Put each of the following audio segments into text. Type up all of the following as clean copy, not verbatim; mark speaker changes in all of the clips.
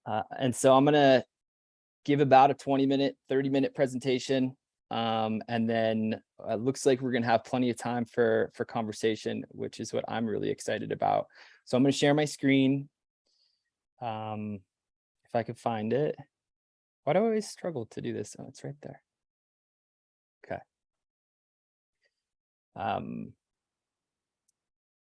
Speaker 1: And so I'm gonna give about a 20-minute, 30-minute presentation. And then it looks like we're gonna have plenty of time for conversation, which is what I'm really excited about. So I'm gonna share my screen. If I could find it. Why do I always struggle to do this? Oh, it's right there. Okay.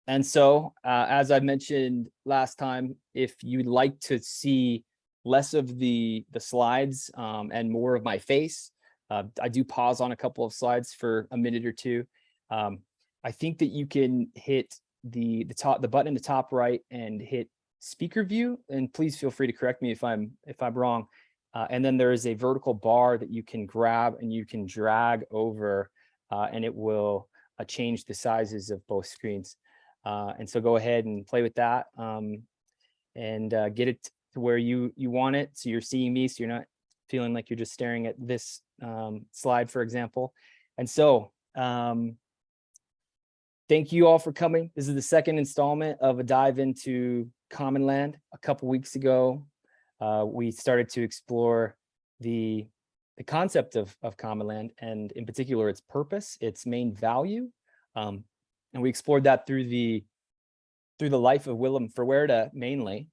Speaker 1: And so, as I mentioned last time, if you'd like to see less of the slides and more of my face, I do pause on a couple of slides for a minute or two. I think that you can hit the button in the top right and hit speaker view, and please feel free to correct me if I'm wrong. And then there is a vertical bar that you can grab and you can drag over, and it will change the sizes of both screens. And so go ahead and play with that and get it to where you want it. So you're seeing me, so you're not feeling like you're just staring at this slide, for example. And so thank you all for coming. This is the second installment of a dive into Commonland. A couple weeks ago, we started to explore the concept of Commonland, and in particular its purpose, its main value. And we explored that through the life of Willem Verwaarde mainly,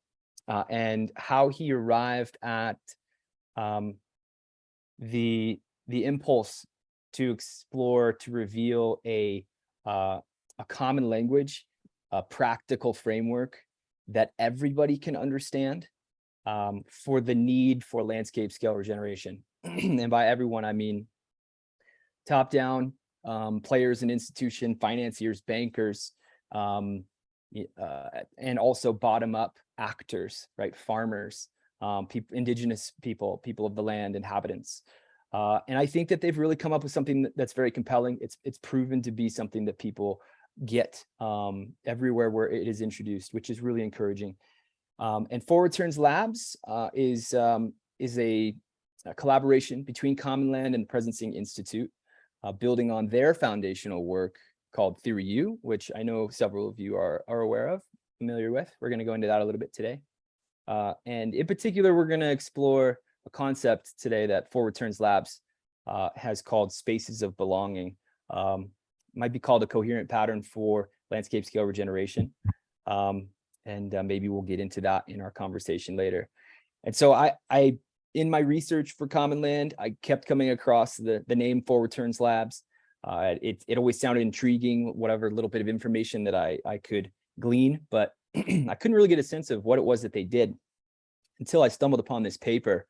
Speaker 1: and how he arrived at the impulse to explore, to reveal a common language, a practical framework that everybody can understand for the need for landscape scale regeneration. And by everyone, I mean top-down players and institution, financiers, bankers, and also bottom-up actors, right? Farmers, indigenous people of the land, inhabitants. And I think that they've really come up with something that's very compelling. It's proven to be something that people get everywhere where it is introduced, which is really encouraging. And Forward Turns Labs is a collaboration between Commonland and the Presencing Institute, building on their foundational work called Theory U, which I know several of you are aware of, familiar with. We're going to go into that a little bit today. And in particular, we're going to explore a concept today that Forward Turns Labs has called spaces of belonging. Might be called a coherent pattern for landscape scale regeneration. And maybe we'll get into that in our conversation later. And so I in my research for Commonland, I kept coming across the name Forward Turns Labs. It always sounded intriguing, whatever little bit of information that I could glean, but I couldn't really get a sense of what it was that they did until I stumbled upon this paper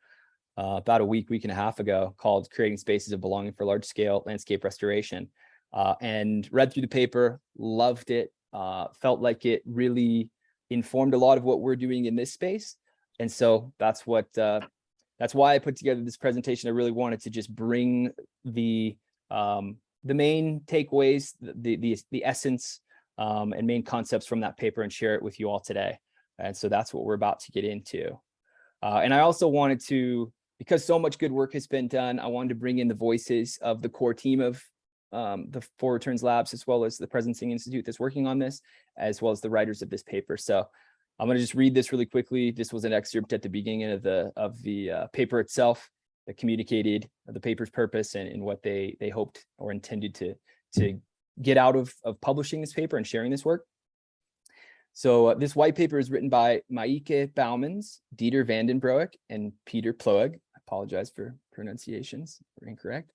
Speaker 1: about a week and a half ago called Creating Spaces of Belonging for Large Scale Landscape Restoration, and read through the paper, loved it, felt like it really informed a lot of what we're doing in this space. And so that's why I put together this presentation. I really wanted to just bring the main takeaways, the essence and main concepts from that paper and share it with you all today. And so that's what we're about to get into. And I also wanted to, because so much good work has been done, I wanted to bring in the voices of the core team of the Forward Turns Labs, as well as the Presencing Institute that's working on this, as well as the writers of this paper. So I'm going to just read this really quickly. This was an excerpt at the beginning of the paper itself that communicated the paper's purpose and what they hoped or intended to get out of publishing this paper and sharing this work. So this white paper is written by Maaike Bouwmans, Dieter Vandenbroek, and Peter Ploeg. I apologize for pronunciations or incorrect.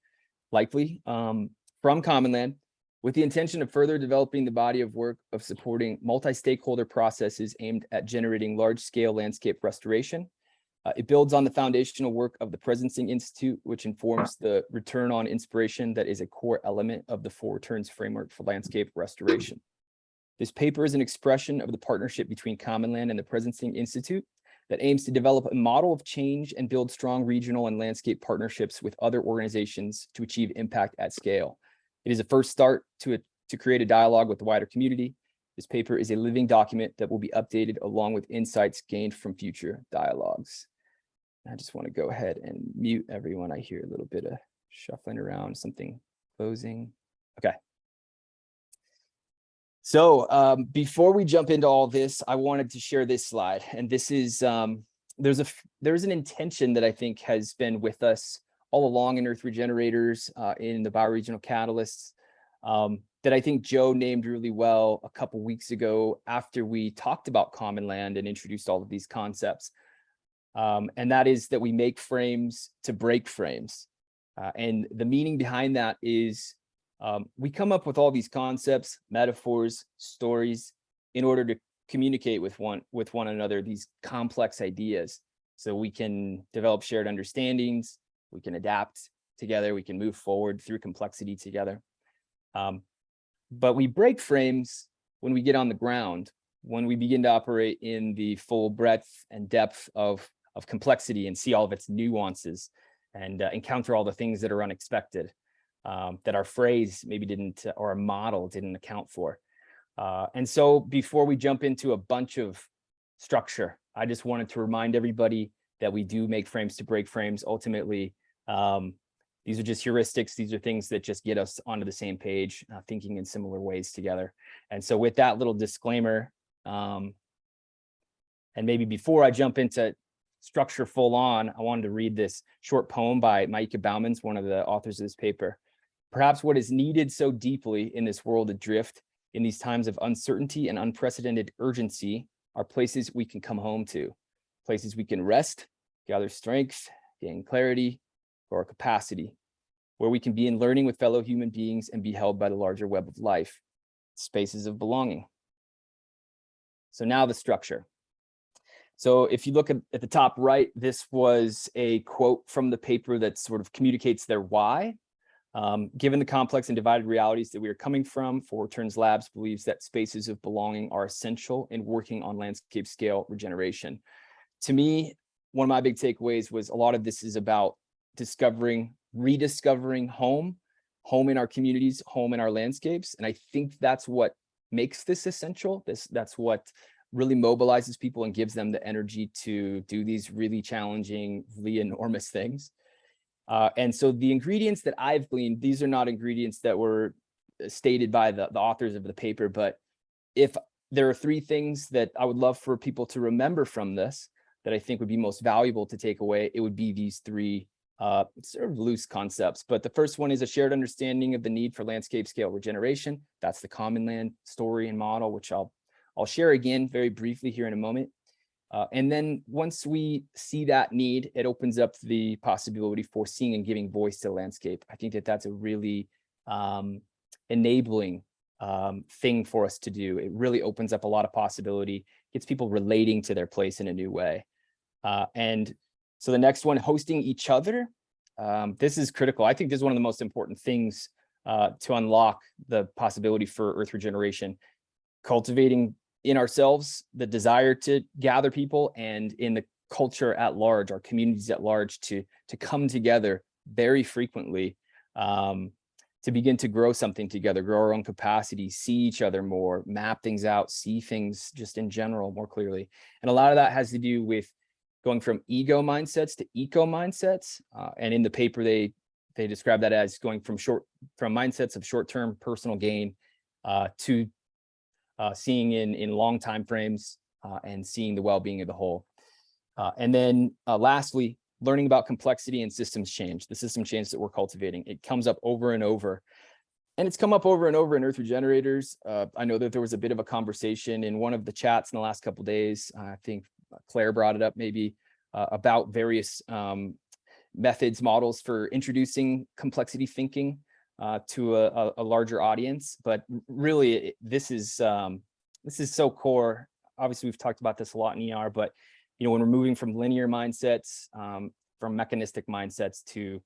Speaker 1: Likely from Commonland, with the intention of further developing the body of work of supporting multi-stakeholder processes aimed at generating large-scale landscape restoration. It builds on the foundational work of the Presencing Institute, which informs the return on inspiration that is a core element of the Forward Turns framework for landscape restoration. This paper is an expression of the partnership between Commonland and the Presencing Institute that aims to develop a model of change and build strong regional and landscape partnerships with other organizations to achieve impact at scale. It is a first start to create a dialogue with the wider community. This paper is a living document that will be updated along with insights gained from future dialogues. I just want to go ahead and mute everyone. I hear a little bit of shuffling around, something closing. Okay. So before we jump into all this, I wanted to share this slide. And this is there's an intention that I think has been with us all along in Earth Regenerators, in the Bioregional Catalysts, that I think Joe named really well a couple weeks ago after we talked about Commonland and introduced all of these concepts. And that is that we make frames to break frames. And the meaning behind that is we come up with all these concepts, metaphors, stories in order to communicate with one another, these complex ideas, so we can develop shared understandings, we can adapt together, we can move forward through complexity together. But we break frames when we get on the ground, when we begin to operate in the full breadth and depth of complexity and see all of its nuances and encounter all the things that are unexpected, that our phrase maybe didn't, or our model didn't account for. And so before we jump into a bunch of structure, I just wanted to remind everybody that we do make frames to break frames. Ultimately, these are just heuristics. These are things that just get us onto the same page, thinking in similar ways together. And so with that little disclaimer, and maybe before I jump into structure full on, I wanted to read this short poem by Maika Bauman's, one of the authors of this paper. Perhaps what is needed so deeply in this world adrift, in these times of uncertainty and unprecedented urgency, are places we can come home to, places we can rest, gather strength, gain clarity for our capacity, where we can be in learning with fellow human beings and be held by the larger web of life, spaces of belonging. So now the structure. So if you look at the top right, this was a quote from the paper that sort of communicates their why. Given the complex and divided realities that we are coming from, Four Returns Labs believes that spaces of belonging are essential in working on landscape scale regeneration. To me, one of my big takeaways was a lot of this is about rediscovering home in our communities, home in our landscapes. And I think that's what makes this essential. That's what really mobilizes people and gives them the energy to do these really challenging, really enormous things. And so the ingredients that I've gleaned, these are not ingredients that were stated by the authors of the paper, but if there are three things that I would love for people to remember from this, that I think would be most valuable to take away, it would be these three sort of loose concepts. But the first one is a shared understanding of the need for landscape scale regeneration. That's the Commonland story and model, which I'll share again very briefly here in a moment. And then once we see that need, it opens up the possibility for seeing and giving voice to the landscape. I think that that's a really enabling thing for us to do. It really opens up a lot of possibility, gets people relating to their place in a new way. And so the next one, hosting each other. This is critical. I think this is one of the most important things to unlock the possibility for Earth regeneration. Cultivating in ourselves the desire to gather people, and in the culture at large, our communities at large, to come together very frequently, to begin to grow something together, grow our own capacity, see each other more, map things out, see things just in general more clearly. And a lot of that has to do with going from ego mindsets to eco mindsets. And in the paper, they describe that as going from mindsets of short-term personal gain to seeing in long time frames and seeing the well-being of the whole. And then lastly, learning about complexity and systems change, the system change that we're cultivating. It comes up over and over. And it's come up over and over in Earth Regenerators. I know that there was a bit of a conversation in one of the chats in the last couple of days. I think Claire brought it up maybe about various methods, models for introducing complexity thinking to a larger audience. But really, this is so core. Obviously, we've talked about this a lot in ER, but when we're moving from linear mindsets, from mechanistic mindsets to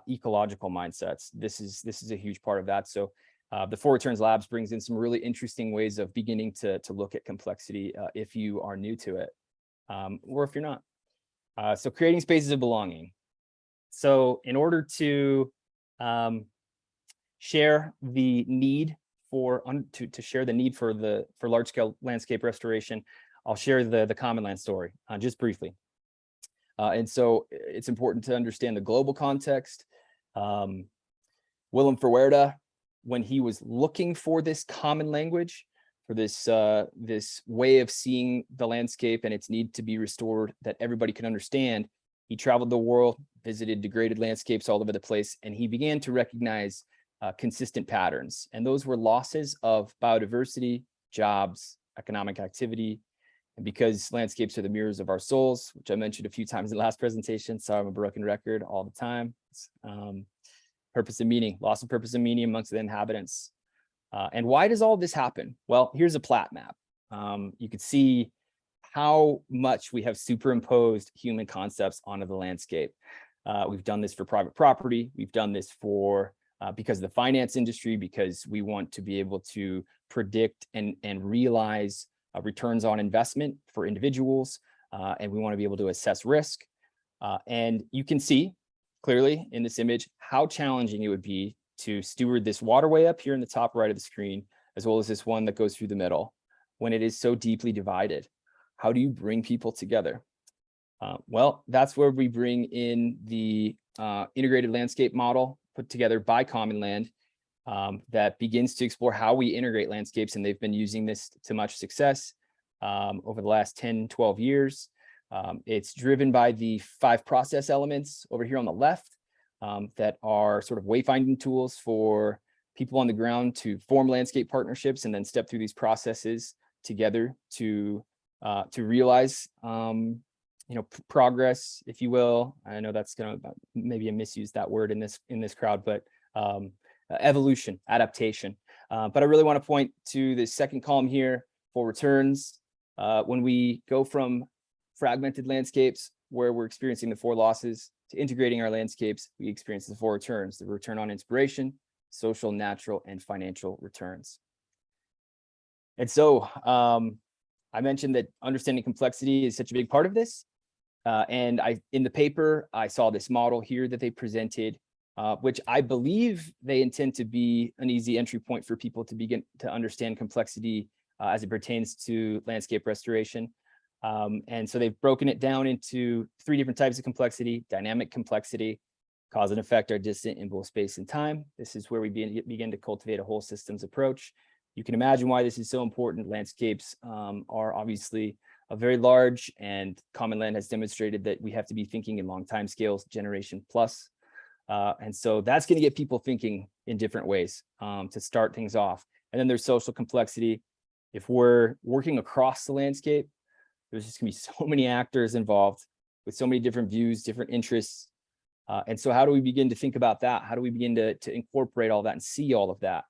Speaker 1: ecological mindsets, this is a huge part of that. So the Four Returns Labs brings in some really interesting ways of beginning to look at complexity if you are new to it, or if you're not. So creating spaces of belonging. So in order to share the need for large scale landscape restoration, I'll share the Commonland story just briefly. And so it's important to understand the global context. Willem Verwerda, when he was looking for this common language for this way of seeing the landscape and its need to be restored that everybody can understand. He traveled the world, visited degraded landscapes all over the place, and he began to recognize consistent patterns. And those were losses of biodiversity, jobs, economic activity. And because landscapes are the mirrors of our souls, which I mentioned a few times in the last presentation, sorry, I'm a broken record all the time. Purpose and meaning, loss of purpose and meaning amongst the inhabitants. And why does all this happen? Well, here's a plat map. You can see how much we have superimposed human concepts onto the landscape. We've done this for private property. We've done this for because of the finance industry, because we want to be able to predict and realize returns on investment for individuals, and we want to be able to assess risk. And you can see clearly in this image how challenging it would be to steward this waterway up here in the top right of the screen, as well as this one that goes through the middle, when it is so deeply divided. How do you bring people together? Well, that's where we bring in the integrated landscape model put together by Commonland that begins to explore how we integrate landscapes, and they've been using this to much success over the last 10, 12 years. It's driven by the 5 process elements over here on the left that are sort of wayfinding tools for people on the ground to form landscape partnerships and then step through these processes together to realize progress, if you will. I know that's gonna maybe misuse that word in this crowd, but evolution, adaptation. But I really want to point to the second column here for returns. When we go from fragmented landscapes where we're experiencing the 4 losses to integrating our landscapes, we experience the 4 returns: the return on inspiration, social, natural, and financial returns. And so I mentioned that understanding complexity is such a big part of this. And in the paper, I saw this model here that they presented, which I believe they intend to be an easy entry point for people to begin to understand complexity as it pertains to landscape restoration. And so they've broken it down into 3 different types of complexity: dynamic complexity, cause and effect are distant in both space and time. This is where we begin to cultivate a whole systems approach. You can imagine why this is so important. Landscapes are obviously very large, and Commonland has demonstrated that we have to be thinking in long time scales, generation plus. And so that's going to get people thinking in different ways to start things off. And then there's social complexity. If we're working across the landscape, there's just going to be so many actors involved with so many different views, different interests. And so how do we begin to think about that? How do we begin to incorporate all that and see all of that?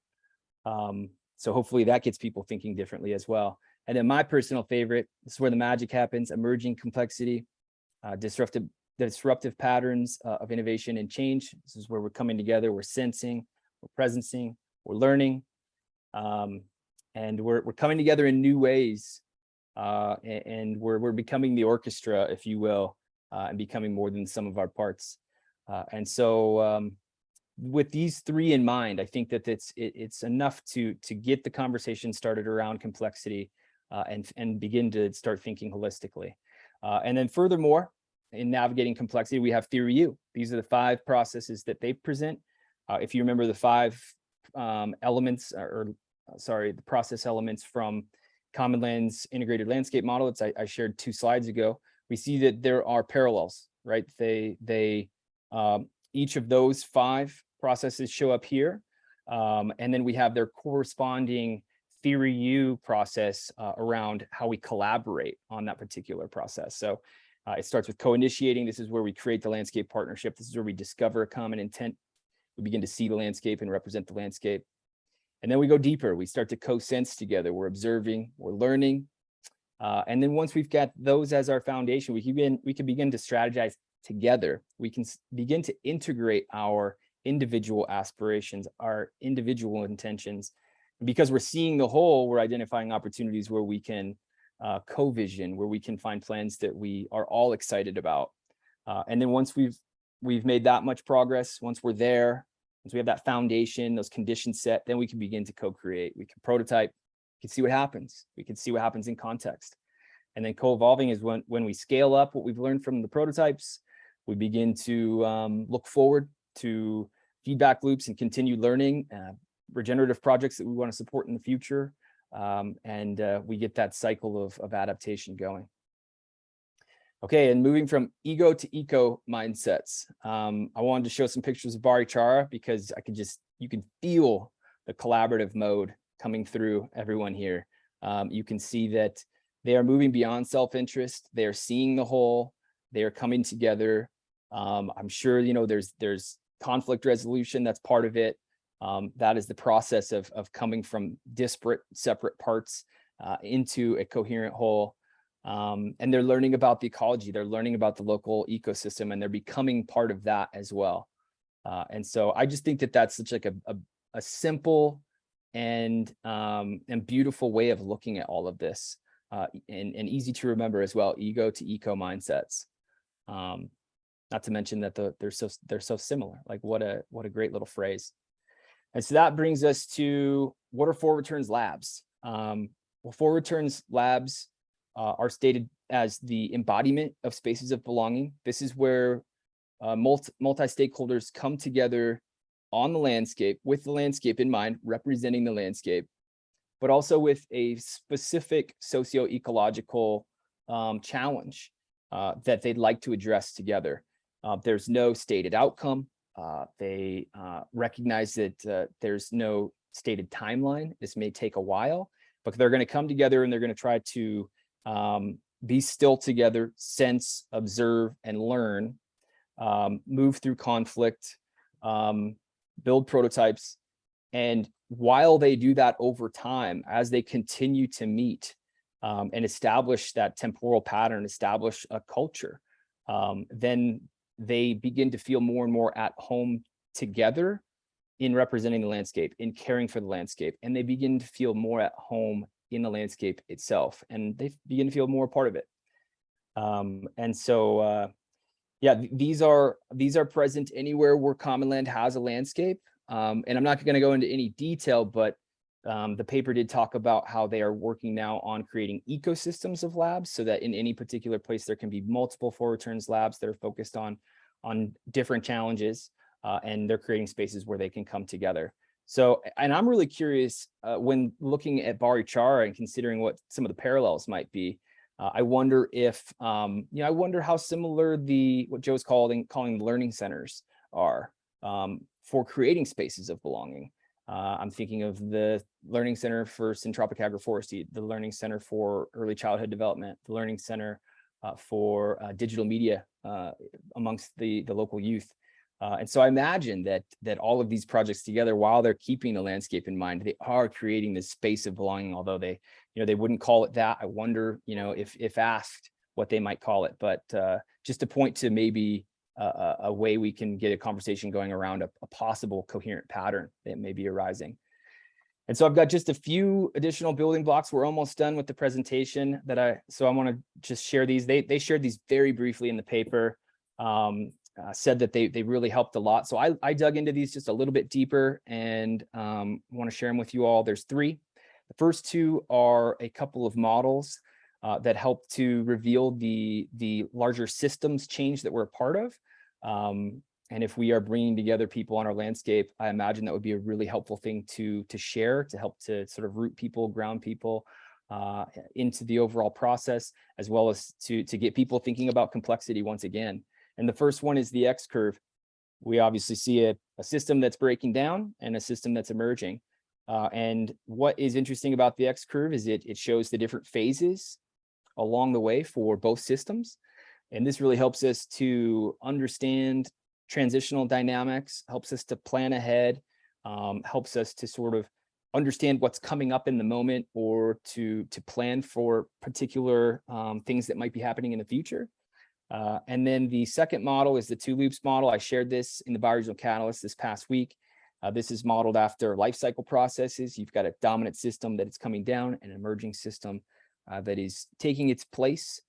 Speaker 1: So hopefully that gets people thinking differently as well. And then my personal favorite, this is where the magic happens: emerging complexity, disruptive patterns of innovation and change. This is where we're coming together, we're sensing, we're presencing, we're learning, and we're coming together in new ways, and we're becoming the orchestra, if you will, and becoming more than some of our parts. And so with these 3 in mind, I think that it's enough to get the conversation started around complexity and begin to start thinking holistically. And then furthermore, in navigating complexity, we have theory U. These are the 5 processes that they present. If you remember the 5 elements, the process elements from Commonland's integrated landscape model, I shared 2 slides ago. We see that there are parallels, right? Each of those 5 processes show up here. And then we have their corresponding theory U process around how we collaborate on that particular process. So it starts with co-initiating. This is where we create the landscape partnership. This is where we discover a common intent. We begin to see the landscape and represent the landscape. And then we go deeper. We start to co-sense together. We're observing, we're learning. And then once we've got those as our foundation, we can begin to strategize together. We can begin to integrate our individual aspirations, our individual intentions. And because we're seeing the whole, we're identifying opportunities where we can co-vision, where we can find plans that we are all excited about. And then once we've made that much progress, once we're there, once we have that foundation, those conditions set, then we can begin to co-create. We can prototype, we can see what happens. We can see what happens in context. And then co-evolving is when we scale up what we've learned from the prototypes, we begin to look forward to feedback loops and continue learning, regenerative projects that we want to support in the future, and we get that cycle of adaptation going. Okay, and moving from ego to eco mindsets. I wanted to show some pictures of Barichara because you can feel the collaborative mode coming through everyone here. You can see that they are moving beyond self-interest. They are seeing the whole. They are coming together. I'm sure, you know, there's conflict resolution. That's part of it. That is the process of coming from disparate, separate parts into a coherent whole. And they're learning about the ecology. They're learning about the local ecosystem, and they're becoming part of that as well. And so I just think that that's such like a simple and beautiful way of looking at all of this, and easy to remember as well. Ego to eco mindsets. Not to mention that they're so similar. Like what a great little phrase. And so that brings us to, what are Forward Turns Labs? Well, Forward Turns Labs are stated as the embodiment of spaces of belonging. This is where multi-stakeholders come together on the landscape, with the landscape in mind, representing the landscape, but also with a specific socio-ecological challenge that they'd like to address together. There's no stated outcome. They recognize that there's no stated timeline. This may take a while, but they're going to come together and they're going to try to be still together, sense, observe, and learn, move through conflict, build prototypes. And while they do that over time, as they continue to meet and establish that temporal pattern, establish a culture, then they begin to feel more and more at home together in representing the landscape, in caring for the landscape. And they begin to feel more at home in the landscape itself, and they begin to feel more a part of it. And so, yeah, these are present anywhere where Commonland has a landscape. And I'm not going to go into any detail, but the paper did talk about how they are working now on creating ecosystems of labs, so that in any particular place there can be multiple Forward Turns labs that are focused on different challenges, and they're creating spaces where they can come together. So, and I'm really curious when looking at Barichara and considering what some of the parallels might be. I wonder if, I wonder how similar what Joe's calling learning centers are for creating spaces of belonging. I'm thinking of the Learning Center for Syntropic Agroforestry, the Learning Center for Early Childhood Development, the Learning Center for digital media amongst the local youth. And so I imagine that all of these projects together, while they're keeping the landscape in mind, they are creating this space of belonging, although they wouldn't call it that. I wonder, if asked, what they might call it. But just to point to maybe a way we can get a conversation going around a possible coherent pattern that may be arising. And so I've got just a few additional building blocks. We're almost done with the presentation so I want to just share these. They shared these very briefly in the paper. Said that they really helped a lot. So I dug into these just a little bit deeper and want to share them with you all. There's three. The first two are a couple of models that help to reveal the larger systems change that we're a part of. And if we are bringing together people on our landscape, I imagine that would be a really helpful thing to share, to help to sort of root people, ground people into the overall process, as well as to get people thinking about complexity once again. And the first one is the X curve. We obviously see a system that's breaking down and a system that's emerging. And what is interesting about the X curve is it shows the different phases along the way for both systems. And this really helps us to understand transitional dynamics, helps us to plan ahead, helps us to sort of understand what's coming up in the moment, or to plan for particular things that might be happening in the future. And then the second model is the two loops model. I shared this in the Bioregional Catalysts this past week. This is modeled after life cycle processes. You've got a dominant system that is coming down, an emerging system that is taking its place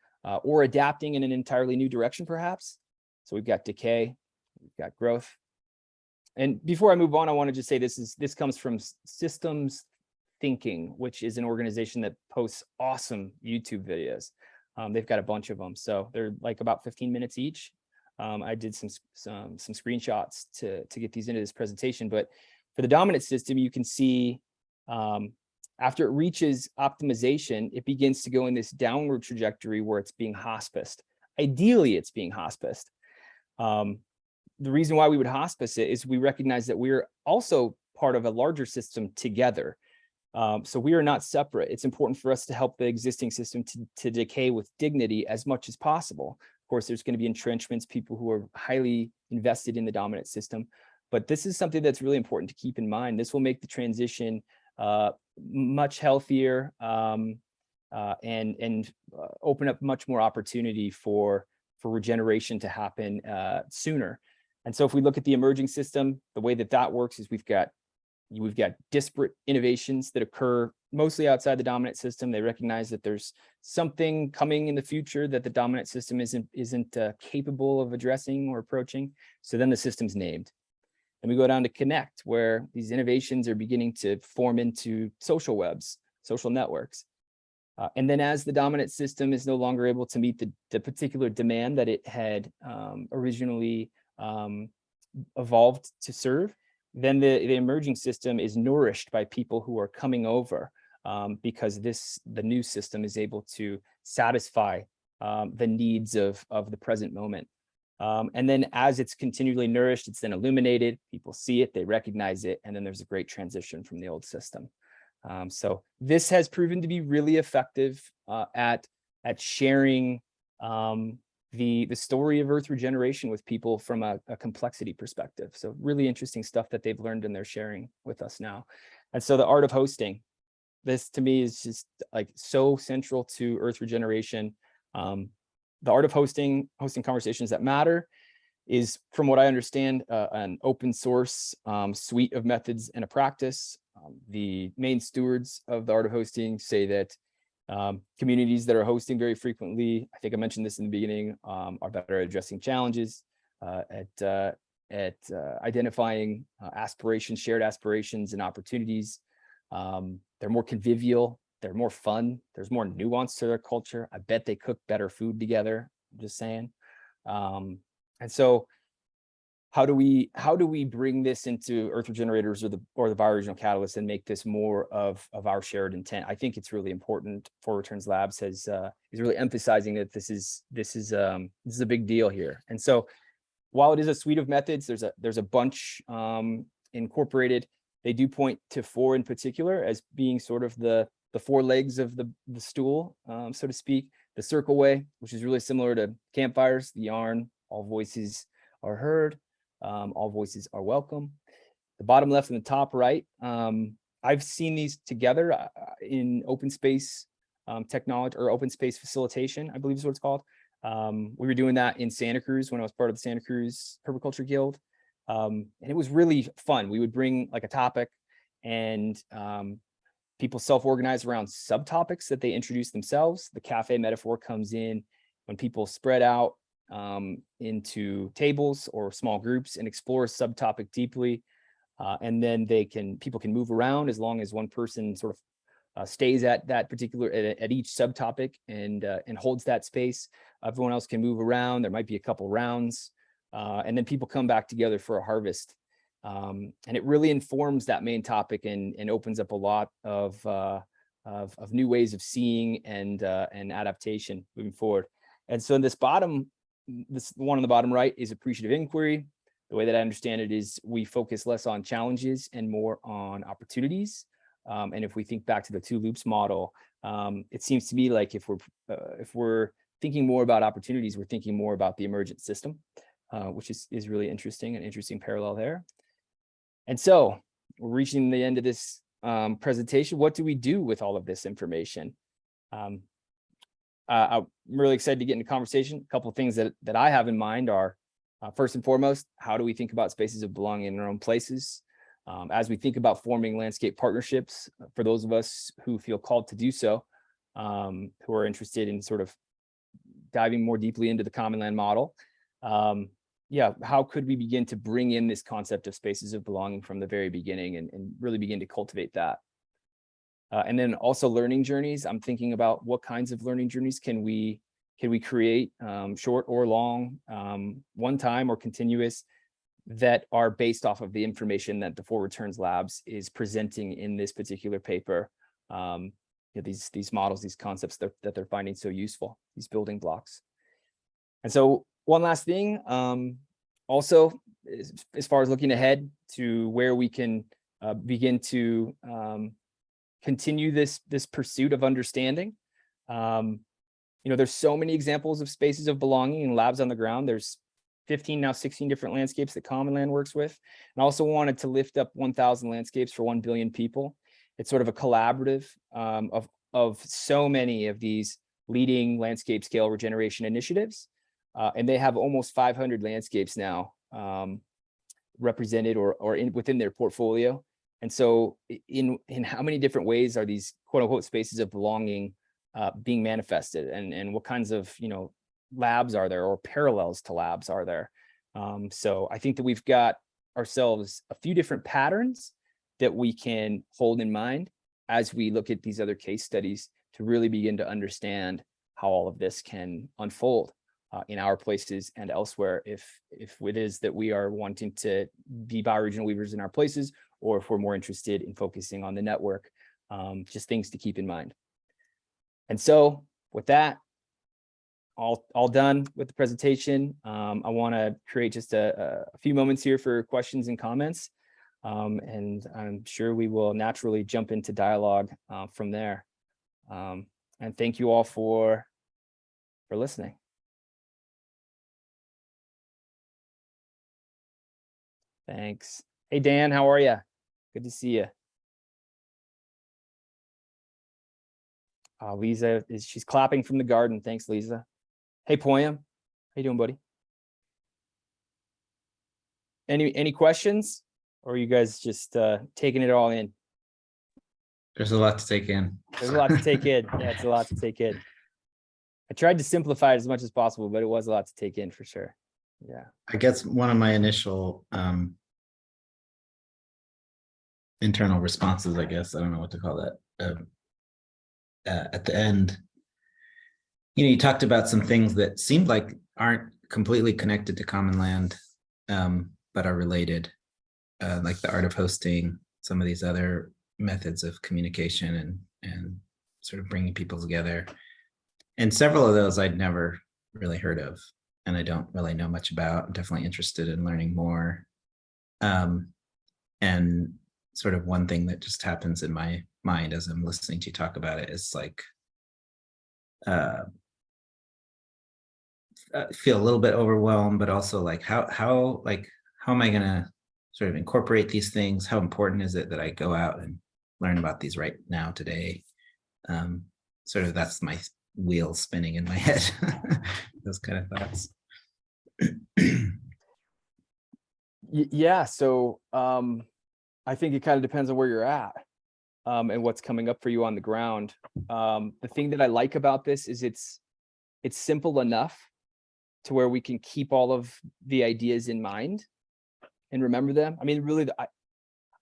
Speaker 1: or adapting in an entirely new direction, perhaps. So we've got decay, we've got growth. And before I move on, I want to just say this comes from Systems Thinking, which is an organization that posts awesome YouTube videos. They've got a bunch of them, so they're like about 15 minutes each. I did some screenshots to get these into this presentation, but for the dominant system, you can see After it reaches optimization, it begins to go in this downward trajectory where it's being hospiced. Ideally, it's being hospiced. The reason why we would hospice it is we recognize that we're also part of a larger system together. So we are not separate. It's important for us to help the existing system to decay with dignity as much as possible. Of course, there's going to be entrenchments, people who are highly invested in the dominant system. But this is something that's really important to keep in mind. This will make the transition much healthier and open up much more opportunity for regeneration to happen sooner. And so if we look at the emerging system, the way that works is we've got disparate innovations that occur mostly outside the dominant system. They recognize that there's something coming in the future that the dominant system isn't capable of addressing or approaching. So then the system's named. And we go down to connect, where these innovations are beginning to form into social webs, social networks. And then as the dominant system is no longer able to meet the particular demand that it had originally evolved to serve, then the emerging system is nourished by people who are coming over because the new system is able to satisfy the needs of the present moment. And then as it's continually nourished, it's then illuminated, people see it, they recognize it, and then there's a great transition from the old system. So this has proven to be really effective at sharing the story of Earth regeneration with people from a complexity perspective. So really interesting stuff that they've learned and they're sharing with us now. And so the art of hosting, this to me is just like so central to Earth regeneration. The art of hosting conversations that matter is, from what I understand, an open source suite of methods and a practice. The main stewards of the art of hosting say that communities that are hosting very frequently, I think I mentioned this in the beginning, are better at addressing challenges, at identifying shared aspirations and opportunities. They're more convivial, they're more fun, there's more nuance to their culture. I bet they cook better food together, I'm just saying. And so how do we bring this into Earth Regenerators or the Bioregional Catalysts and make this more of our shared intent? I think it's really important. Forward Returns Labs is really emphasizing that this is a big deal here. And so while it is a suite of methods, there's a bunch incorporated. They do point to 4 in particular as being sort of the 4 legs of the stool, so to speak. The circle way, which is really similar to campfires, the yarn, all voices are heard. All voices are welcome. The bottom left and the top right, I've seen these together in open space technology, or open space facilitation, I believe is what it's called. We were doing that in Santa Cruz when I was part of the Santa Cruz Permaculture Guild. And it was really fun. We would bring like a topic, and people self-organize around subtopics that they introduce themselves. The cafe metaphor comes in when people spread out into tables or small groups and explore a subtopic deeply, and then people can move around as long as one person sort of stays at that particular at each subtopic and holds that space. Everyone else can move around. There might be a couple rounds, and then people come back together for a harvest, and it really informs that main topic and opens up a lot of new ways of seeing and adaptation moving forward. And so in this one on the bottom right is appreciative inquiry. The way that I understand it is we focus less on challenges and more on opportunities. And if we think back to the 2 loops model, it seems to me like if we're thinking more about opportunities, we're thinking more about the emergent system, which is really interesting, an interesting parallel there. And so we're reaching the end of this presentation. What do we do with all of this information? I'm really excited to get into conversation. A couple of things that I have in mind are, first and foremost, how do we think about spaces of belonging in our own places? As we think about forming landscape partnerships, for those of us who feel called to do so, who are interested in sort of diving more deeply into the Commonland model, how could we begin to bring in this concept of spaces of belonging from the very beginning and really begin to cultivate that? And then also learning journeys. I'm thinking about what kinds of learning journeys can we create, short or long, one time or continuous, that are based off of the information that the Forward Returns Labs is presenting in this particular paper, these models, these concepts that they're finding so useful, these building blocks. And so one last thing, also, as far as looking ahead to where we can begin to continue this pursuit of understanding. There's so many examples of spaces of belonging and labs on the ground. There's 15, now 16 different landscapes that Commonland works with. And I also wanted to lift up 1,000 landscapes for 1 billion people. It's sort of a collaborative of so many of these leading landscape scale regeneration initiatives. And they have almost 500 landscapes now represented or within their portfolio. And so in how many different ways are these quote unquote spaces of belonging being manifested, and what kinds of labs are there, or parallels to labs are there? So I think that we've got ourselves a few different patterns that we can hold in mind as we look at these other case studies to really begin to understand how all of this can unfold in our places and elsewhere, if it is that we are wanting to be bioregional weavers in our places, or if we're more interested in focusing on the network. Just things to keep in mind. And so with that, all done with the presentation. I want to create just a few moments here for questions and comments. And I'm sure we will naturally jump into dialogue from there. And thank you all for listening. Thanks. Hey, Dan, how are you? Good to see you. Lisa, she's clapping from the garden. Thanks, Lisa. Hey, Poyam, how you doing, buddy? Any questions, or are you guys just taking it all in?
Speaker 2: There's a lot to take in.
Speaker 1: There's a lot to take in. Yeah, it's a lot to take in. I tried to simplify it as much as possible, but it was a lot to take in for sure. Yeah.
Speaker 2: I guess one of my initial internal responses, I guess, I don't know what to call that, at the end, you talked about some things that seemed like aren't completely connected to Commonland, but are related, like the art of hosting, some of these other methods of communication and sort of bringing people together. And several of those I'd never really heard of, and I don't really know much about. I'm definitely interested in learning more. And sort of one thing that just happens in my mind as I'm listening to you talk about it is like, feel a little bit overwhelmed, but also like how am I gonna sort of incorporate these things? How important is it that I go out and learn about these right now today? Sort of that's my wheel spinning in my head. Those kind of thoughts.
Speaker 1: Yeah, so I think it kind of depends on where you're at and what's coming up for you on the ground. The thing that I like about this is it's simple enough to where we can keep all of the ideas in mind and remember them. I mean, really,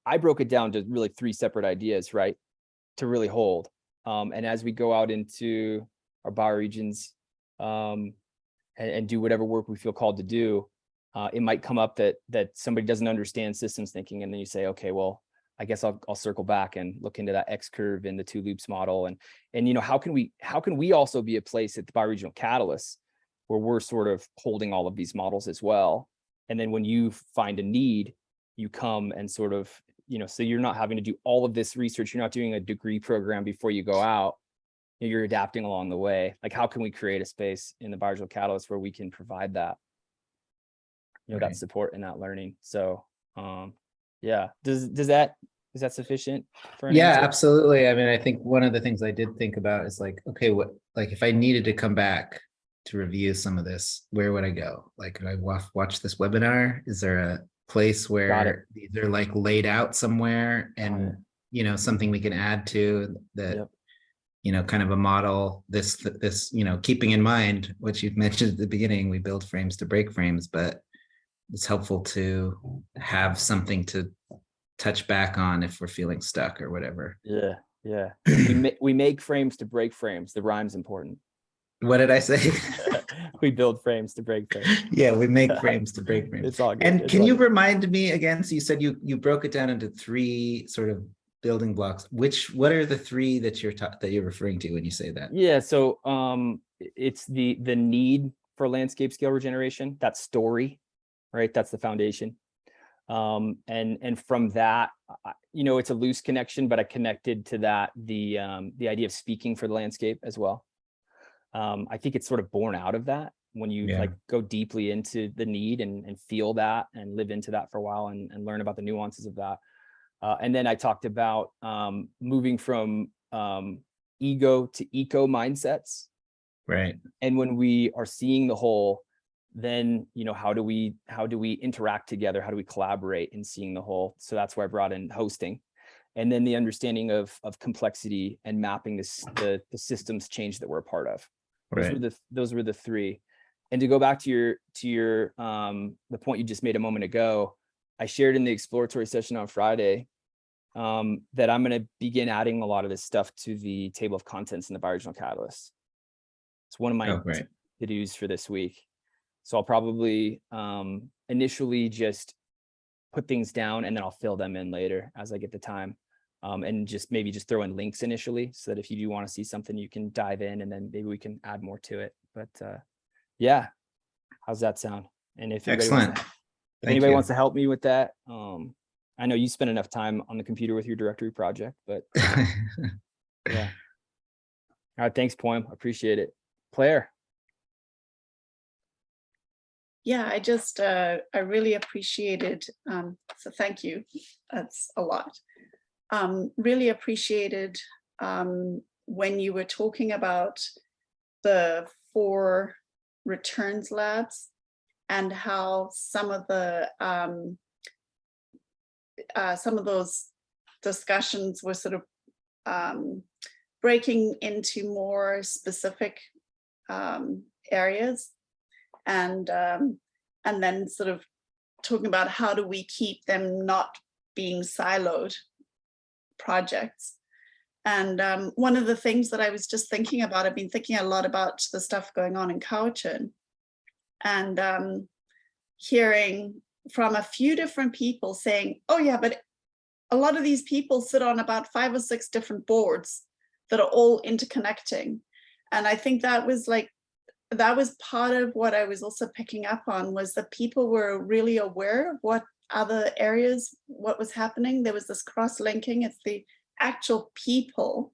Speaker 1: I broke it down to really 3 separate ideas, right, to really hold. And as we go out into our bioregions and do whatever work we feel called to do, it might come up that somebody doesn't understand systems thinking, and then you say, okay, well, I guess I'll circle back and look into that X curve in the 2 loops model, and how can we also be a place at the Bioregional Catalysts where we're sort of holding all of these models as well. And then when you find a need, you come and sort of, so you're not having to do all of this research. You're not doing a degree program before you go out. You're adapting along the way. Like, how can we create a space in the Bioregional Catalysts where we can provide that, that support and that learning? So, yeah, is that sufficient for an answer?
Speaker 2: Absolutely. I mean, I think one of the things I did think about is like, okay, like if I needed to come back to review some of this, where would I go? Like, could I watch this webinar? Is there a place where these are like laid out somewhere, and something we can add to that? Yep. Kind of a model, this, keeping in mind what you've mentioned at the beginning, we build frames to break frames, but it's helpful to have something to touch back on if we're feeling stuck or whatever.
Speaker 1: Yeah. We make frames to break frames. The rhyme's important.
Speaker 2: What did I say?
Speaker 1: We build frames to break frames.
Speaker 2: Yeah, we make frames to break frames.
Speaker 1: It's all good.
Speaker 2: And can you remind me again? So you said you broke it down into 3 sort of building blocks. What are the three that you're referring to when you say that?
Speaker 1: Yeah, so it's the need for landscape scale regeneration, that story, right? That's the foundation. And from that, it's a loose connection, but I connected to that the idea of speaking for the landscape as well. I think it's sort of born out of that when you like go deeply into the need and feel that and live into that for a while and learn about the nuances of that. And then I talked about moving from ego to eco mindsets.
Speaker 2: Right.
Speaker 1: And when we are seeing the whole, then how do we interact together? How do we collaborate in seeing the whole? So that's where I brought in hosting, and then the understanding of complexity and mapping the systems change that we're a part of. Those were the three. And to go back to your the point you just made a moment ago, I shared in the exploratory session on Friday that I'm going to begin adding a lot of this stuff to the table of contents in the Bioregional Catalysts. It's one of my to-dos for this week. So I'll probably initially just put things down, and then I'll fill them in later as I get the time. And maybe just throw in links initially, so that if you do want to see something, you can dive in, and then maybe we can add more to it. But yeah, how's that sound? And if anybody wants to help me with that, I know you spend enough time on the computer with your directory project, but yeah. All right, thanks, Poem. Appreciate it. Claire.
Speaker 3: Yeah, I really appreciated, so thank you, that's a lot. Really appreciated when you were talking about the 4 returns labs and how some of those discussions were sort of breaking into more specific areas. And then sort of talking about how do we keep them not being siloed projects. And one of the things that I was just thinking about, I've been thinking a lot about the stuff going on in Cowichan, and hearing from a few different people saying, oh yeah, but a lot of these people sit on about 5 or 6 different boards that are all interconnecting. And I think that was part of what I was also picking up on, was that people were really aware of what other areas, what was happening. There was this cross-linking. It's the actual people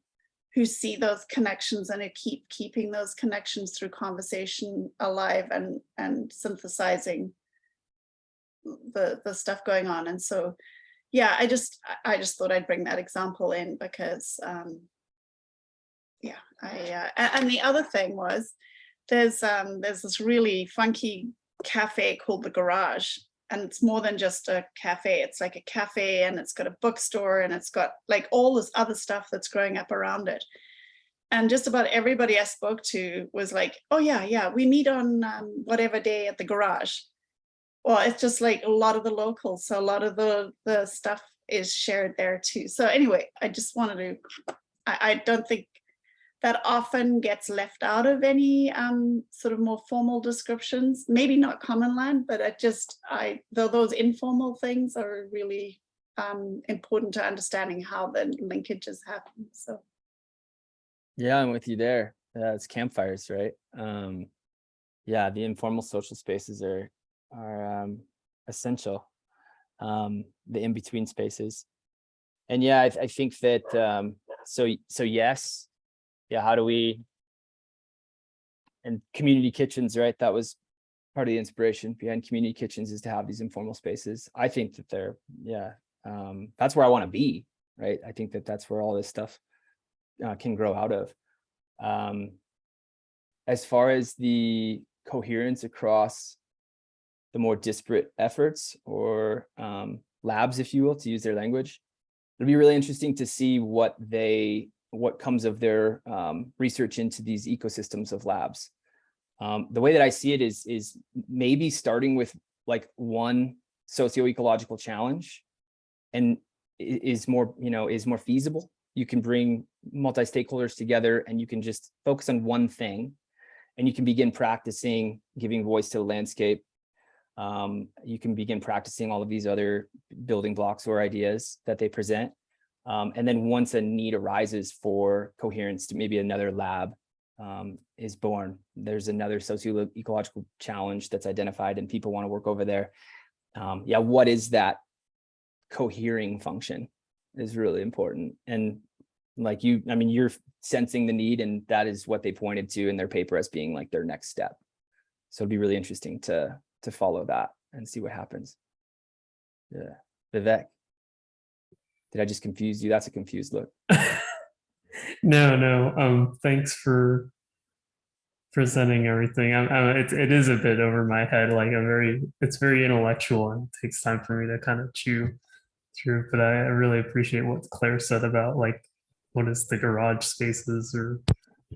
Speaker 3: who see those connections and who keeping those connections through conversation alive and synthesizing the stuff going on. And so, yeah, I just thought I'd bring that example in because, yeah, and the other thing was, there's this really funky cafe called The Garage, and it's more than just a cafe. It's like a cafe, and it's got a bookstore, and it's got like all this other stuff that's growing up around it. And just about everybody I spoke to was like, oh yeah, we meet on whatever day at The Garage. Well, it's just like a lot of the locals, so a lot of the stuff is shared there too. So anyway, I just wanted to, I don't think that often gets left out of any sort of more formal descriptions, maybe not Commonland, but those informal things are really important to understanding how the linkages happen. So.
Speaker 1: Yeah, I'm with you there. It's campfires, right? Yeah, the informal social spaces are essential. The in-between spaces. And yeah, I think that, so yes. Yeah, how do we, and community kitchens, right? That was part of the inspiration behind community kitchens, is to have these informal spaces. I think that they're, that's where I want to be, right? I think that that's where all this stuff can grow out of. As far as the coherence across the more disparate efforts or labs, if you will, to use their language, it'll be really interesting to see what comes of their research into these ecosystems of labs. The way that I see it is maybe starting with like one socio-ecological challenge, and is more feasible. You can bring multi-stakeholders together, and you can just focus on one thing, and you can begin practicing giving voice to the landscape. You can begin practicing all of these other building blocks or ideas that they present. And then once a need arises for coherence, to maybe another lab is born. There's another socio-ecological challenge that's identified and people want to work over there. Yeah, what is that cohering function is really important. And like you, I mean, you're sensing the need, and that is what they pointed to in their paper as being like their next step. So it'd be really interesting to follow that and see what happens. Yeah. Vivek, did I just confuse you? That's a confused look.
Speaker 4: No. Thanks for presenting everything. It is a bit over my head. Like it's very intellectual, and it takes time for me to kind of chew through. But I really appreciate what Claire said about like what is the garage spaces or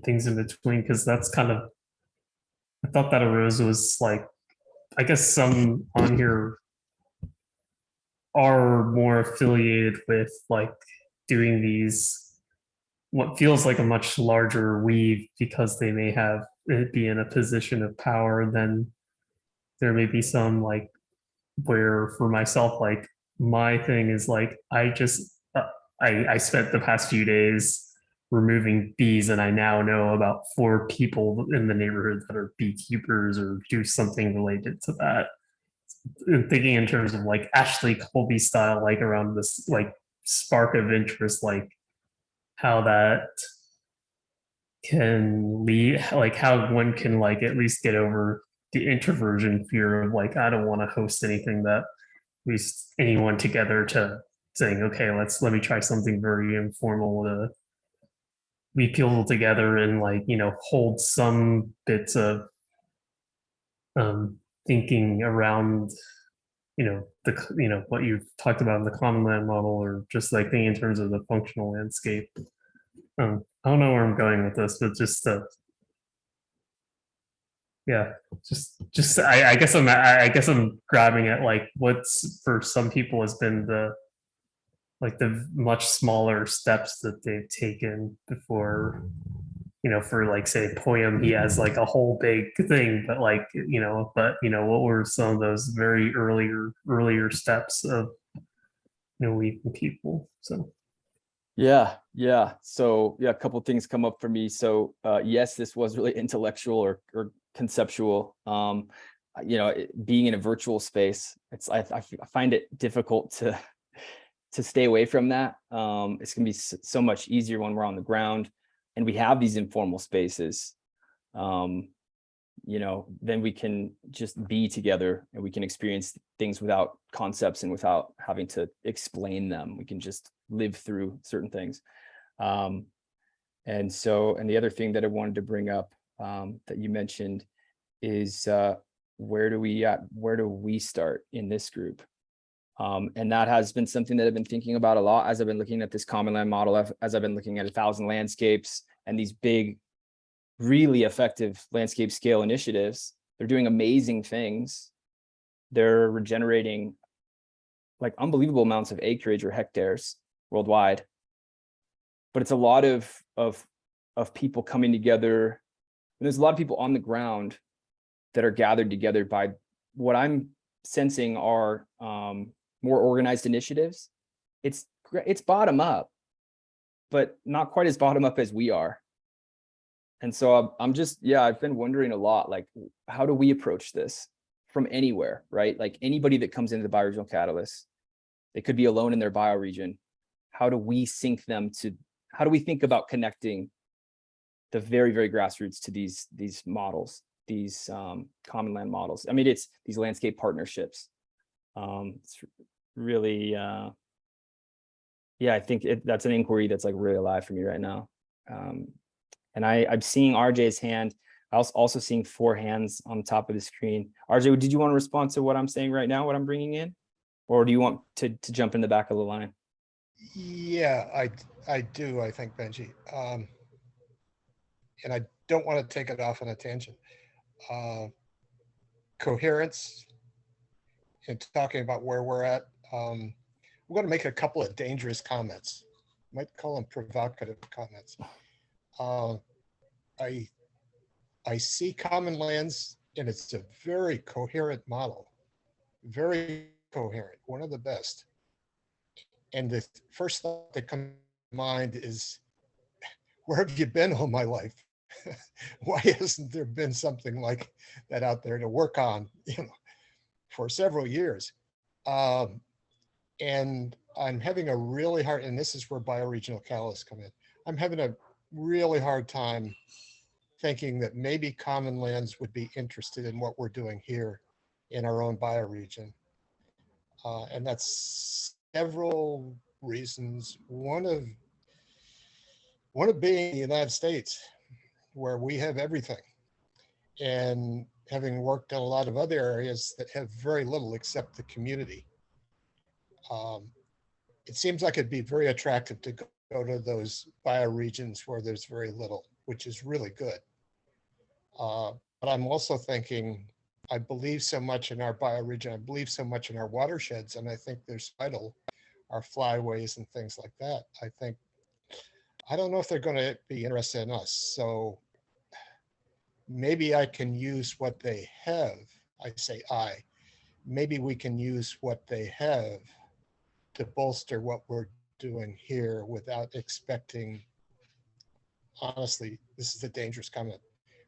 Speaker 4: things in between, because that's kind of, I thought that arose was like, I guess some on here are more affiliated with like doing these, what feels like a much larger weave, because they may have it be in a position of power. Then there may be some like, where for myself, like my thing is like, I spent the past few days removing bees, and I now know about 4 people in the neighborhood that are beekeepers or do something related to that. And thinking in terms of like Ashley Colby style, like around this like spark of interest, like how that can lead, like how one can like at least get over the introversion fear of like, I don't want to host anything that least anyone together to saying, okay, let me try something very informal to we people together and like, hold some bits of thinking around, what you've talked about in the Commonland model, or just like thinking in terms of the functional landscape. I don't know where I'm going with this, but just yeah, just I guess I'm grabbing at like what's for some people has been the much smaller steps that they've taken before, for like say Poem, he has like a whole big thing, but like, what were some of those very earlier steps of, weaving people? So
Speaker 1: Yeah. So yeah, a couple of things come up for me. So yes, this was really intellectual or conceptual. Being in a virtual space, I find it difficult to stay away from that. It's gonna be so much easier when we're on the ground and we have these informal spaces. Then we can just be together and we can experience things without concepts and without having to explain them. We can just live through certain things. And the other thing that I wanted to bring up that you mentioned is where do we start in this group? And that has been something that I've been thinking about a lot as I've been looking at this Commonland model, as I've been looking at 1,000 landscapes and these big, really effective landscape scale initiatives. They're doing amazing things. They're regenerating like unbelievable amounts of acreage or hectares worldwide. But it's a lot of people coming together. And there's a lot of people on the ground that are gathered together by what I'm sensing are more organized initiatives. It's bottom up, but not quite as bottom up as we are. And so I've been wondering a lot, like, how do we approach this from anywhere, right? Like anybody that comes into the Bioregional Catalysts, they could be alone in their bioregion. How do we how do we think about connecting the very, very grassroots to these models, these Commonland models? I mean, it's these landscape partnerships. It's really, I think that's an inquiry that's like really alive for me right now. And I'm seeing RJ's hand. I was also seeing 4 hands on the top of the screen. RJ, did you want to respond to what I'm saying right now, what I'm bringing in? Or do you want to jump in the back of the line?
Speaker 5: Yeah, I do, I think, Benji. And I don't want to take it off on a tangent. Coherence and talking about where we're at. We're going to make a couple of dangerous comments. Might call them provocative comments. I see Commonlands, and it's a very coherent model, very coherent, one of the best. And the first thought that comes to mind is, where have you been all my life? Why hasn't there been something like that out there to work on, for several years? And I'm having a really hard, and this is where bioregional catalysts come in. I'm having a really hard time thinking that maybe Commonlands would be interested in what we're doing here in our own bioregion. And that's several reasons. One of being the United States, where we have everything, and having worked in a lot of other areas that have very little except the community. It seems like it'd be very attractive to go to those bioregions where there's very little, which is really good. But I'm also thinking, I believe so much in our bioregion, I believe so much in our watersheds, and I think there's vital, our flyways and things like that. I don't know if they're going to be interested in us. So maybe I can use what they have. Maybe we can use what they have to bolster what we're doing here without expecting, honestly, this is a dangerous comment,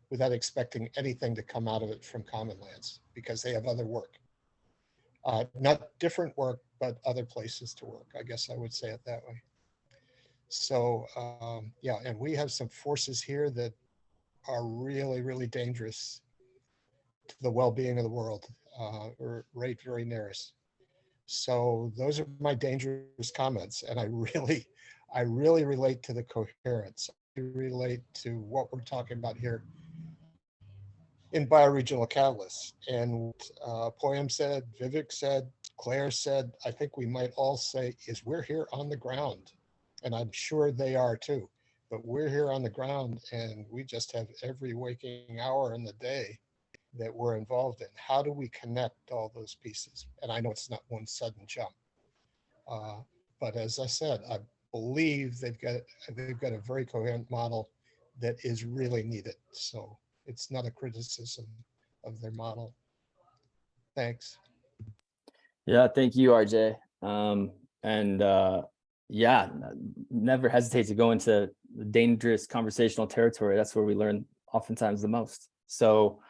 Speaker 5: without expecting anything to come out of it from Commonlands, because they have other work. Not different work, but other places to work. I guess I would say it that way. So yeah, and we have some forces here that are really, really dangerous to the well-being of the world, or right very near us. So those are my dangerous comments, and I really relate to the coherence. I relate to what we're talking about here in bioregional catalysts. And Poyam said, Vivek said, Claire said, I think we might all say is we're here on the ground, and I'm sure they are too. But we're here on the ground, and we just have every waking hour in the day that we're involved in. How do we connect all those pieces? And I know it's not one sudden jump, but as I said, I believe they've got a very coherent model that is really needed. So it's not a criticism of their model. Thanks.
Speaker 1: Yeah, thank you, RJ. Yeah, never hesitate to go into the dangerous conversational territory. That's where we learn oftentimes the most. So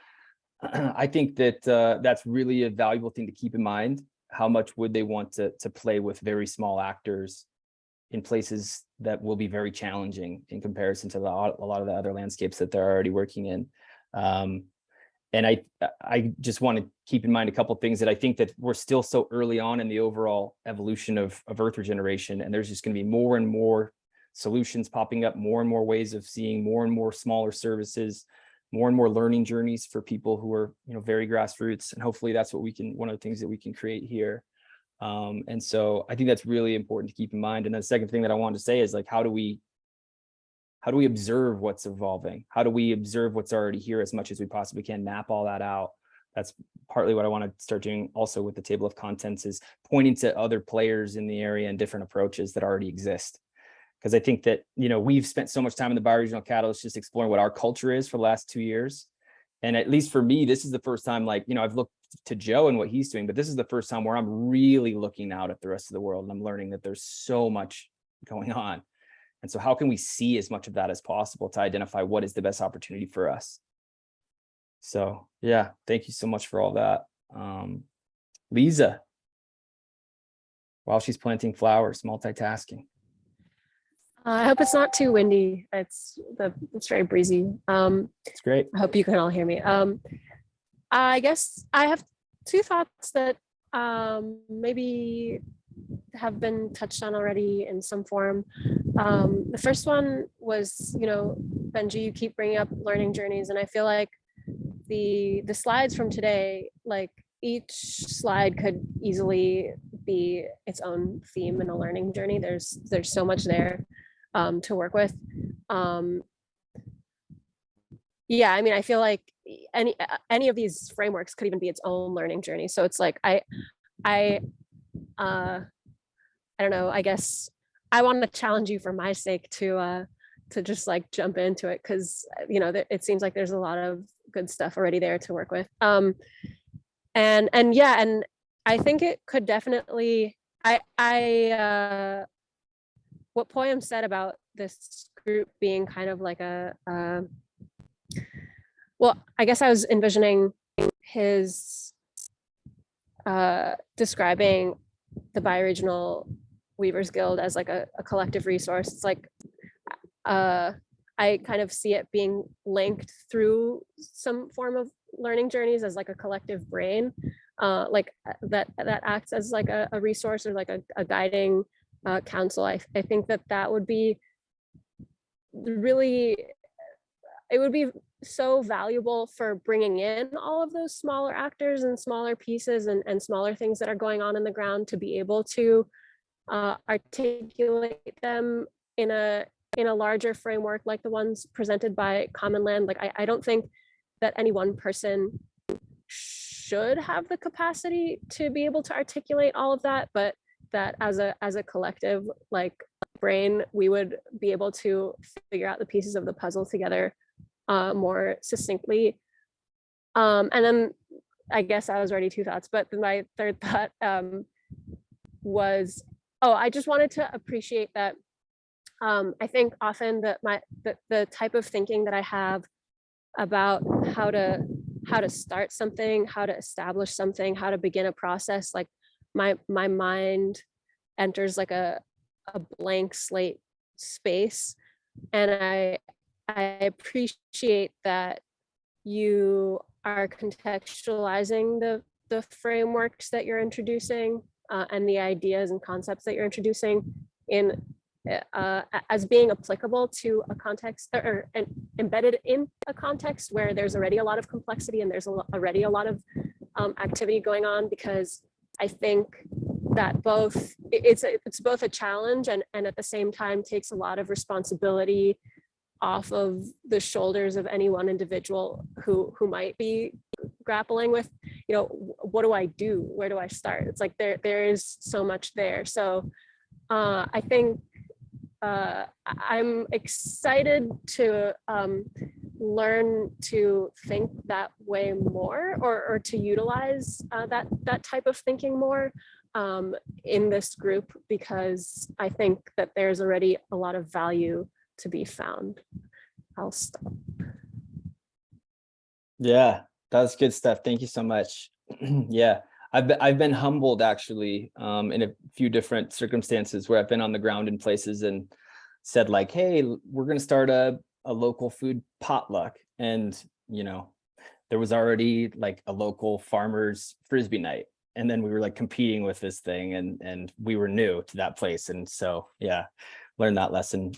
Speaker 1: I think that that's really a valuable thing to keep in mind. How much would they want to play with very small actors in places that will be very challenging in comparison to a lot of the other landscapes that they're already working in. And I just want to keep in mind a couple of things that I think that we're still so early on in the overall evolution of earth regeneration, and there's just going to be more and more solutions popping up, more and more ways of seeing, more and more smaller services, more and more learning journeys for people who are, very grassroots. And hopefully that's what one of the things that we can create here. And so I think that's really important to keep in mind. And the second thing that I wanted to say is, like, how do we observe what's evolving? How do we observe what's already here as much as we possibly can, map all that out? That's partly what I want to start doing also with the table of contents, is pointing to other players in the area and different approaches that already exist. Because I think that, we've spent so much time in the Bioregional Catalyst just exploring what our culture is for the last 2 years. And at least for me, this is the first time, I've looked to Joe and what he's doing, but this is the first time where I'm really looking out at the rest of the world, and I'm learning that there's so much going on. And so how can we see as much of that as possible to identify what is the best opportunity for us? So yeah, thank you so much for all that. Lisa, while she's planting flowers, multitasking.
Speaker 6: I hope it's not too windy. It's very breezy.
Speaker 1: It's great.
Speaker 6: I hope you can all hear me. I guess I have two thoughts that maybe have been touched on already in some form. The first one was, Benji, you keep bringing up learning journeys, and I feel like the slides from today, like each slide could easily be its own theme in a learning journey. There's so much there to work with. Yeah, I mean, I feel like any of these frameworks could even be its own learning journey. So it's like I don't know, I guess I want to challenge you for my sake to just jump into it, because it seems like there's a lot of good stuff already there to work with. And I think it could definitely what Poyam said about this group being kind of like well, I guess I was envisioning his describing the Bioregional Weavers Guild as like a collective resource. It's like I kind of see it being linked through some form of learning journeys as like a collective brain, like that acts as like a resource or like a guiding council. I think that would be really, it would be so valuable for bringing in all of those smaller actors and smaller pieces and smaller things that are going on in the ground to be able to articulate them in a larger framework like the ones presented by Commonland. Like I don't think that any one person should have the capacity to be able to articulate all of that, but that as a collective like brain, we would be able to figure out the pieces of the puzzle together more succinctly. And then I guess I was already two thoughts, but my third thought was, I just wanted to appreciate that. I think often that the type of thinking that I have about how to start something, how to establish something, how to begin a process, like my mind enters like a blank slate space. And I appreciate that you are contextualizing the frameworks that you're introducing and the ideas and concepts that you're introducing in as being applicable to a context or embedded in a context where there's already a lot of complexity and there's already a lot of activity going on, because I think that it's both a challenge and at the same time takes a lot of responsibility off of the shoulders of any one individual who might be grappling with, what do I do? Where do I start? It's like there is so much there. So I think I'm excited to learn to think that way more, or to utilize that type of thinking more in this group, because I think that there's already a lot of value to be found. I'll stop.
Speaker 1: Yeah, that's good stuff. Thank you so much. Yeah, I've been humbled actually in a few different circumstances where I've been on the ground in places and said like, hey, we're going to start a local food potluck. And, there was already like a local farmers Frisbee night. And then we were like competing with this thing and we were new to that place. And so, yeah, learned that lesson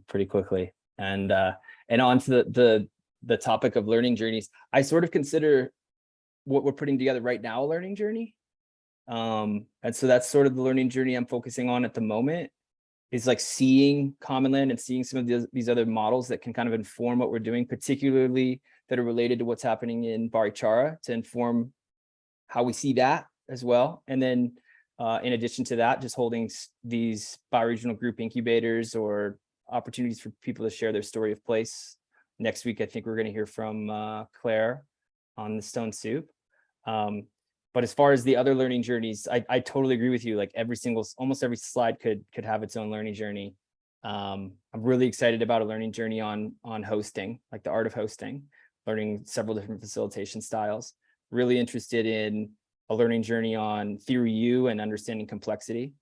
Speaker 1: pretty quickly. And on to the topic of learning journeys, I sort of consider what we're putting together right now a learning journey. And so that's sort of the learning journey I'm focusing on at the moment, is like seeing Commonland and seeing some of these other models that can kind of inform what we're doing, particularly that are related to what's happening in Barichara, to inform how we see that as well. And then in addition to that, just holding these bioregional group incubators or opportunities for people to share their story of place. Next week, I think we're going to hear from Claire on the stone soup. But as far as the other learning journeys, I totally agree with you. Like almost every slide could have its own learning journey. I'm really excited about a learning journey on hosting, like the art of hosting, learning several different facilitation styles. Really interested in a learning journey on theory U and understanding complexity.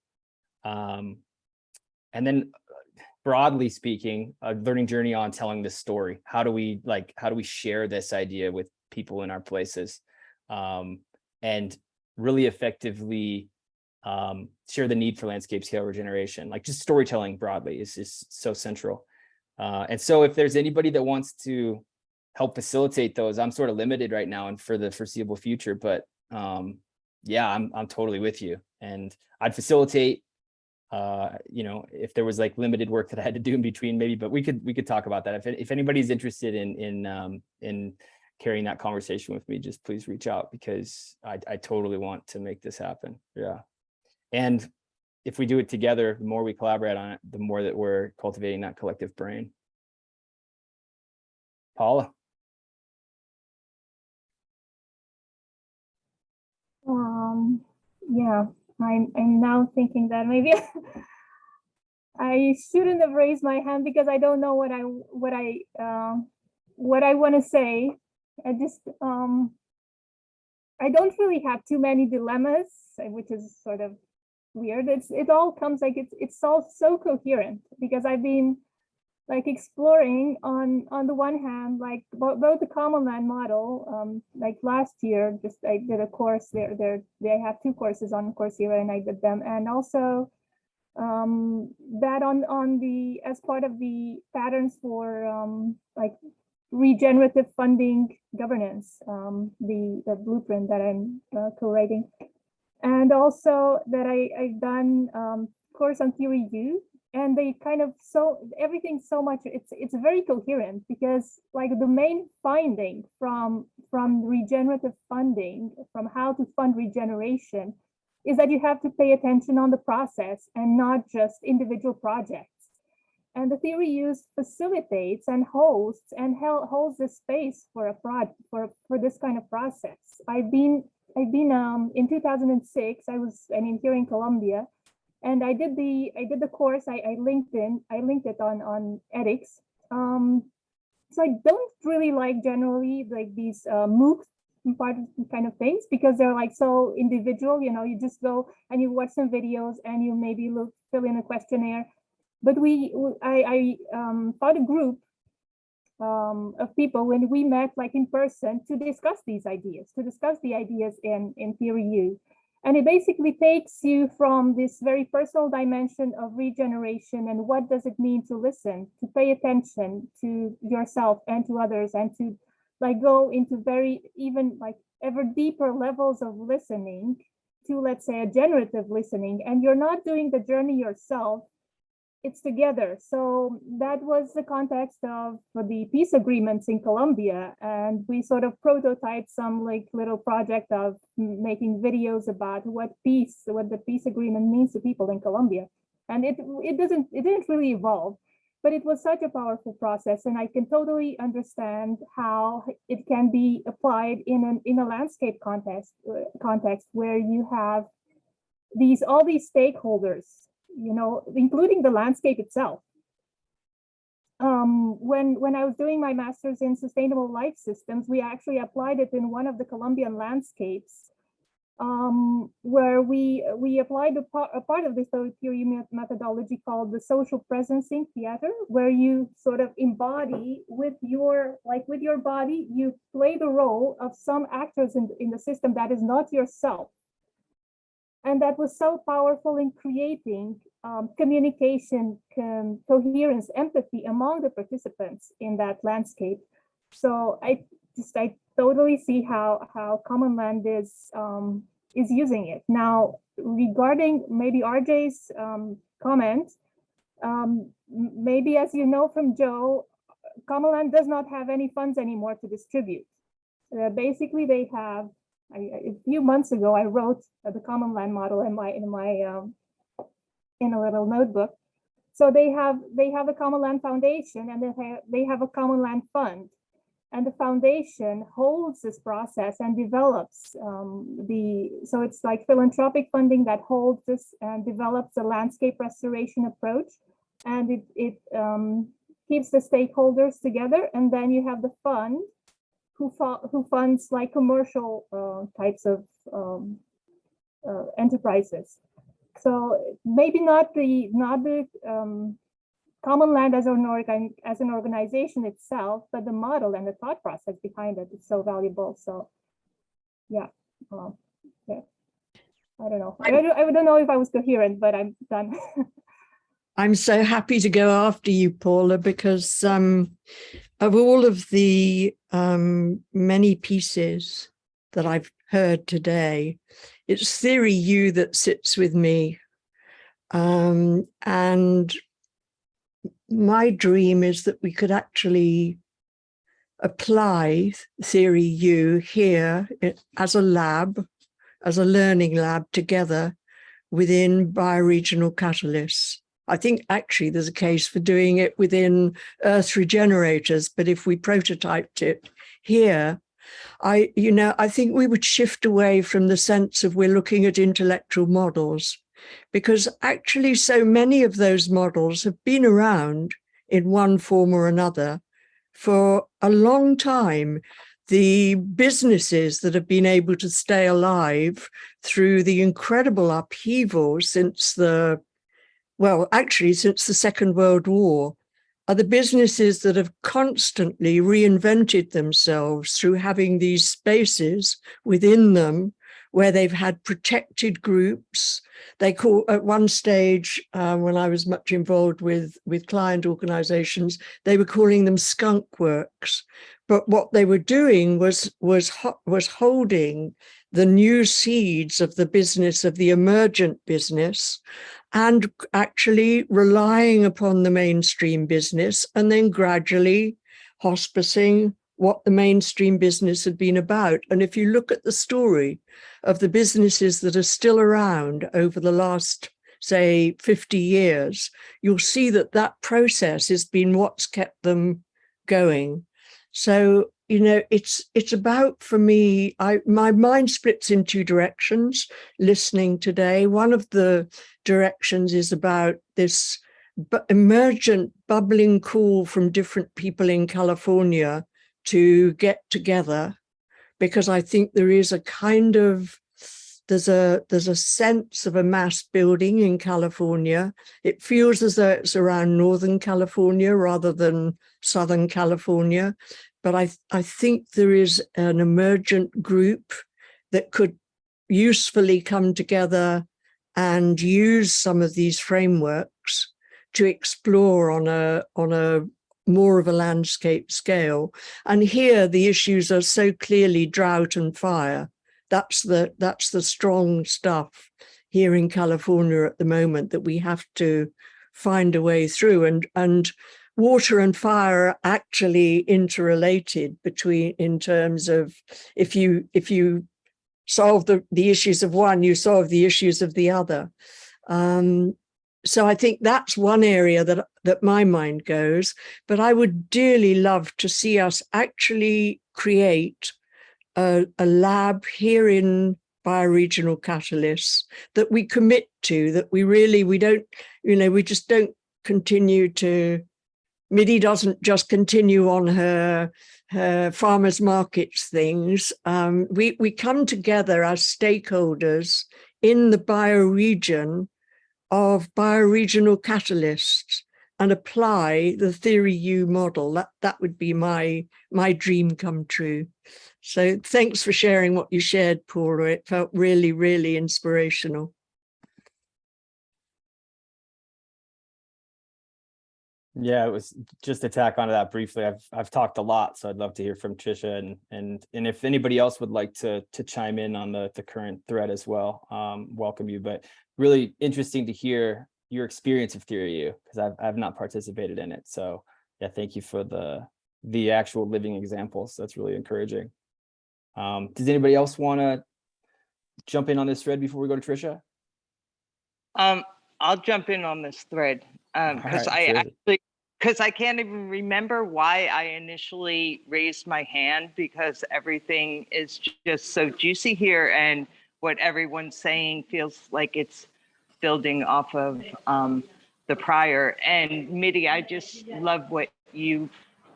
Speaker 1: And then broadly speaking, a learning journey on telling this story. How do we share this idea with people in our places? And really effectively share the need for landscape scale regeneration. Like just storytelling broadly is so central. And so if there's anybody that wants to help facilitate those, I'm sort of limited right now and for the foreseeable future, but yeah, I'm totally with you. And I'd facilitate, if there was like limited work that I had to do in between maybe, but we could talk about that. If anybody's interested in carrying that conversation with me, just please reach out, because I totally want to make this happen. Yeah. And if we do it together, the more we collaborate on it, the more that we're cultivating that collective brain. Paula.
Speaker 7: Yeah, I'm now thinking that maybe I shouldn't have raised my hand because I don't know what I want to say. I just I don't really have too many dilemmas, which is sort of weird. It all comes like it's all so coherent because I've been like exploring on the one hand, like both the Commonland model, like last year, just I did a course there. They have 2 courses on Coursera, and I did them, and also that on the as part of the patterns for like regenerative funding governance, the blueprint that I'm co-writing, and also that I've done course on Theory U. And they kind of everything's so much, it's very coherent because like the main finding from regenerative funding, from how to fund regeneration, is that you have to pay attention on the process and not just individual projects. And the theory use facilitates and hosts the space for a project for this kind of process. I've been in 2006, I mean here in Colombia. And I did the course. I linked it on edX. So I don't really like generally like these MOOC kind of things because they're like so individual. You know, you just go and you watch some videos and you maybe fill in a questionnaire. But I found a group of people when we met like in person to discuss these ideas, in Theory U. And it basically takes you from this very personal dimension of regeneration and what does it mean to listen, to pay attention to yourself and to others, and to like go into very even like ever deeper levels of listening to, let's say, a generative listening. And you're not doing the journey yourself, it's together. So that was the context of the peace agreements in Colombia. And we sort of prototyped some like little project of making videos about what the peace agreement means to people in Colombia. And it didn't really evolve, but it was such a powerful process. And I can totally understand how it can be applied in a landscape context where you have all these stakeholders, you know, including the landscape itself. When I was doing my master's in sustainable life systems, we actually applied it in one of the Colombian landscapes, where we applied a part of this theory methodology called the social presencing theater, where you sort of embody with your body, you play the role of some actors in the system that is not yourself. And that was so powerful in creating communication, coherence, empathy among the participants in that landscape. So I totally see how Commonland is using it. Now, regarding maybe RJ's comment, maybe as you know from Joe, Commonland does not have any funds anymore to distribute. Basically, they have. A few months ago, I wrote the Commonland model in a little notebook. So they have a Commonland Foundation, and they have a Commonland Fund, and the foundation holds this process and develops so it's like philanthropic funding that holds this and develops a landscape restoration approach, and it keeps the stakeholders together, and then you have the fund who funds like commercial types of enterprises. So maybe not the Commonland as an organization itself, but the model and the thought process behind it is so valuable. So yeah, yeah. I don't know. I don't know if I was coherent, but I'm done.
Speaker 8: I'm so happy to go after you, Paula, because of all of the many pieces that I've heard today, it's Theory U that sits with me. And my dream is that we could actually apply Theory U here as a lab, as a learning lab together within Bioregional Catalysts. I think actually there's a case for doing it within Earth regenerators, but if we prototyped it here, I think we would shift away from the sense of we're looking at intellectual models, because actually so many of those models have been around in one form or another for a long time. The businesses that have been able to stay alive through the incredible upheaval since the Second World War are the businesses that have constantly reinvented themselves through having these spaces within them where they've had protected groups. They call, at one stage, when I was much involved with client organizations, they were calling them skunk works. But what they were doing was holding the new seeds of the business, of the emergent business, and actually relying upon the mainstream business, and then gradually hospicing what the mainstream business had been about. And if you look at the story of the businesses that are still around over the last, say, 50 years, you'll see that that process has been what's kept them going. So, it's about, for me, my mind splits in two directions listening today. One of the directions is about this emergent bubbling call from different people in California to get together, because I think there is a kind of, there's a sense of a mass building in California. It feels as though it's around Northern California rather than Southern California. But I think there is an emergent group that could usefully come together and use some of these frameworks to explore on a more of a landscape scale. And here the issues are so clearly drought and fire. That's the strong stuff here in California at the moment that we have to find a way through. And water and fire are actually interrelated in terms of if you solve the issues of one, you solve the issues of the other. So I think that's one area that my mind goes. But I would dearly love to see us actually create a lab here in Bioregional Catalysts that we commit to, that we just don't continue to, Midi doesn't just continue on her farmers markets things. We come together as stakeholders in the bioregion of bioregional catalysts and apply the Theory U model. That would be my dream come true. So thanks for sharing what you shared, Paula. It felt really, really inspirational.
Speaker 1: Yeah, it was just to tack onto that briefly. I've talked a lot, so I'd love to hear from Trisha and if anybody else would like to chime in on the current thread as well, welcome you. But really interesting to hear your experience of Theory U, because I've not participated in it. So yeah, thank you for the actual living examples. That's really encouraging. Does anybody else want to jump in on this thread before we go to Trisha?
Speaker 9: I'll jump in on this thread because I can't even remember why I initially raised my hand, because everything is just so juicy here, and what everyone's saying feels like it's building off of the prior. And Midi, I just love what you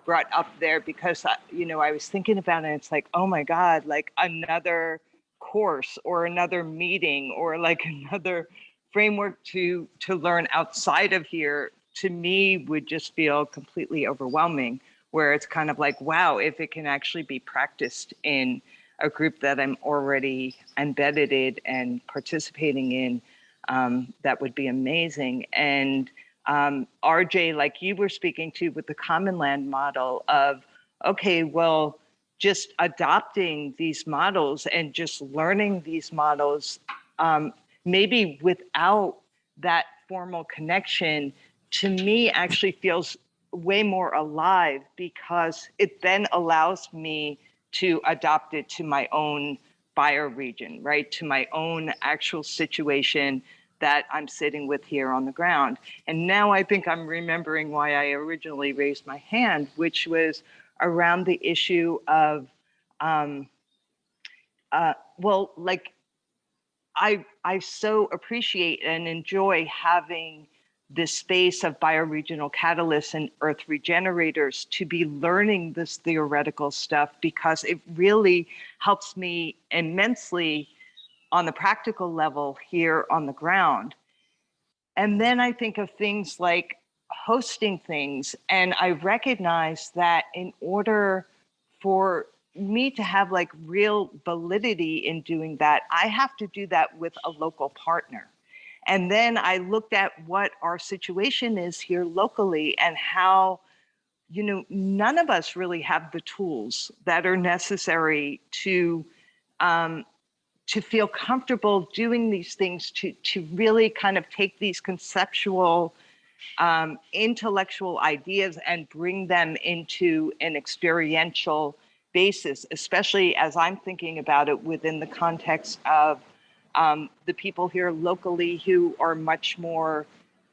Speaker 9: brought up there, because I was thinking about it. It's like, oh my God, like another course or another meeting or like another framework to learn outside of here, to me would just feel completely overwhelming, where it's kind of like, wow, if it can actually be practiced in a group that I'm already embedded in and participating in, that would be amazing. And RJ, like you were speaking to with the Commonland model of, okay, well, just adopting these models and just learning these models, maybe without that formal connection, to me actually feels way more alive, because it then allows me to adopt it to my own bioregion, right? To my own actual situation that I'm sitting with here on the ground. And now I think I'm remembering why I originally raised my hand, which was around the issue of well, like I so appreciate and enjoy having this space of bioregional catalysts and earth regenerators to be learning this theoretical stuff, because it really helps me immensely on the practical level here on the ground. And then I think of things like hosting things, and I recognize that in order for me to have like real validity in doing that, I have to do that with a local partner. And then I looked at what our situation is here locally and how, you know, none of us really have the tools that are necessary to feel comfortable doing these things, to really kind of take these conceptual, intellectual ideas and bring them into an experiential basis, especially as I'm thinking about it within the context of the people here locally who are much more,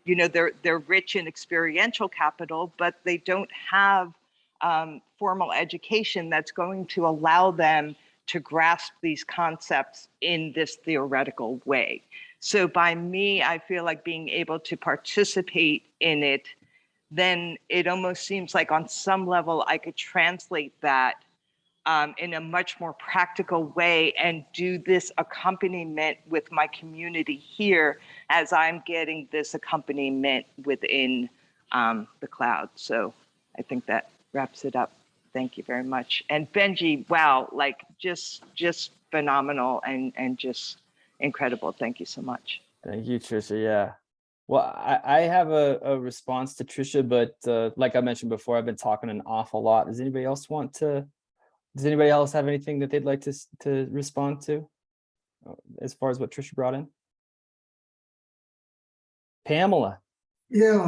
Speaker 9: you know, they're rich in experiential capital, but they don't have formal education that's going to allow them to grasp these concepts in this theoretical way. So by me, I feel like being able to participate in it, then it almost seems like on some level I could translate that in a much more practical way and do this accompaniment with my community here as I'm getting this accompaniment within the cloud. So I think that wraps it up. Thank you very much. And Benji, wow, like just phenomenal and just incredible. Thank you so much.
Speaker 1: Thank you, Trisha. Yeah. Well, I have a response to Trisha, but like I mentioned before, I've been talking an awful lot. Does anybody else have anything that they'd like to respond to as far as what Trisha brought in? Pamela.
Speaker 10: Yeah,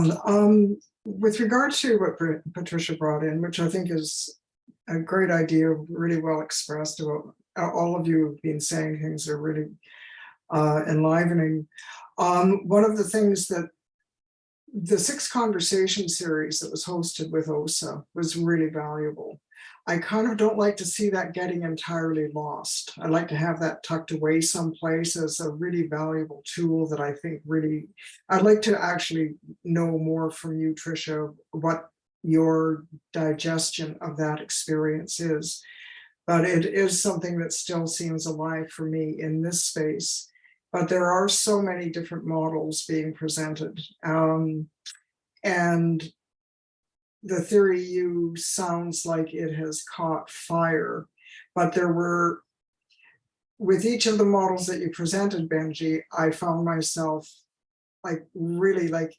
Speaker 10: with regard to what Patricia brought in, which I think is a great idea, really well expressed. All of you have been saying things that are really enlivening. One of the things that the 6 conversation series that was hosted with OSA was really valuable. I kind of don't like to see that getting entirely lost. I'd like to have that tucked away someplace as a really valuable tool that I think really, I'd like to actually know more from you, Trisha, what your digestion of that experience is. But it is something that still seems alive for me in this space. But there are so many different models being presented. And the Theory U sounds like it has caught fire, but there were, with each of the models that you presented, Benji, I found myself like really like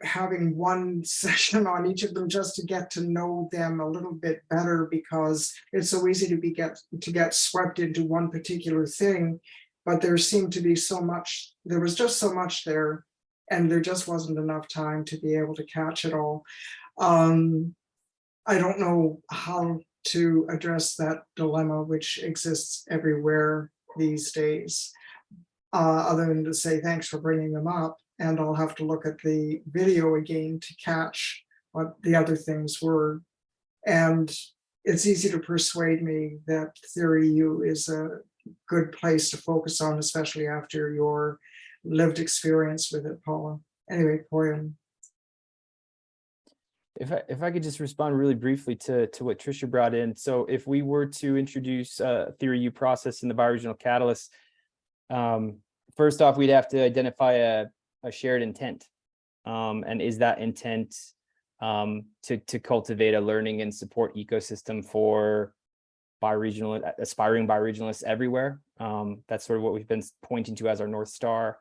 Speaker 10: having one session on each of them just to get to know them a little bit better, because it's so easy to get swept into one particular thing, but there seemed to be so much, there was just so much there, and there just wasn't enough time to be able to catch it all. I don't know how to address that dilemma, which exists everywhere these days, other than to say thanks for bringing them up. And I'll have to look at the video again to catch what the other things were. And it's easy to persuade me that Theory U is a good place to focus on, especially after your lived experience with it, Paula. Anyway, poem.
Speaker 1: If I could just respond really briefly to what Trisha brought in. So if we were to introduce a Theory U process in the bioregional catalyst, first off, we'd have to identify a shared intent. And is that intent to cultivate a learning and support ecosystem for aspiring bioregionalists everywhere? That's sort of what we've been pointing to as our North Star.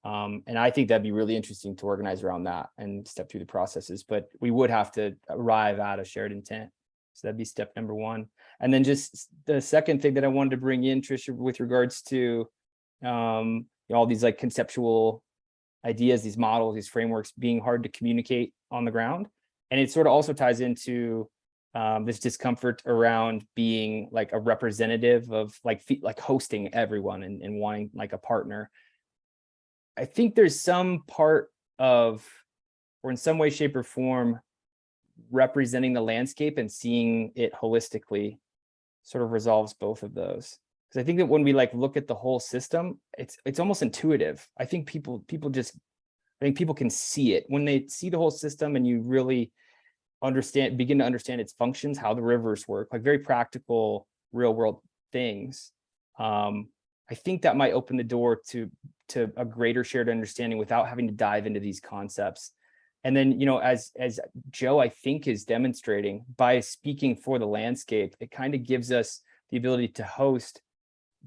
Speaker 1: And I think that'd be really interesting to organize around that and step through the processes, but we would have to arrive at a shared intent. So that'd be step number 1. And then just the second thing that I wanted to bring in, Trisha, with regards to all these like conceptual ideas, these models, these frameworks being hard to communicate on the ground. And it sort of also ties into this discomfort around being like a representative of like hosting everyone and wanting like a partner. I think there's some part of, or in some way, shape, or form, representing the landscape and seeing it holistically sort of resolves both of those. Because I think that when we like look at the whole system, it's almost intuitive. I think people can see it when they see the whole system, and you really begin to understand its functions, how the rivers work, like very practical, real world things. I think that might open the door to a greater shared understanding without having to dive into these concepts. And then, you know, as Joe, I think, is demonstrating by speaking for the landscape, it kind of gives us the ability to host,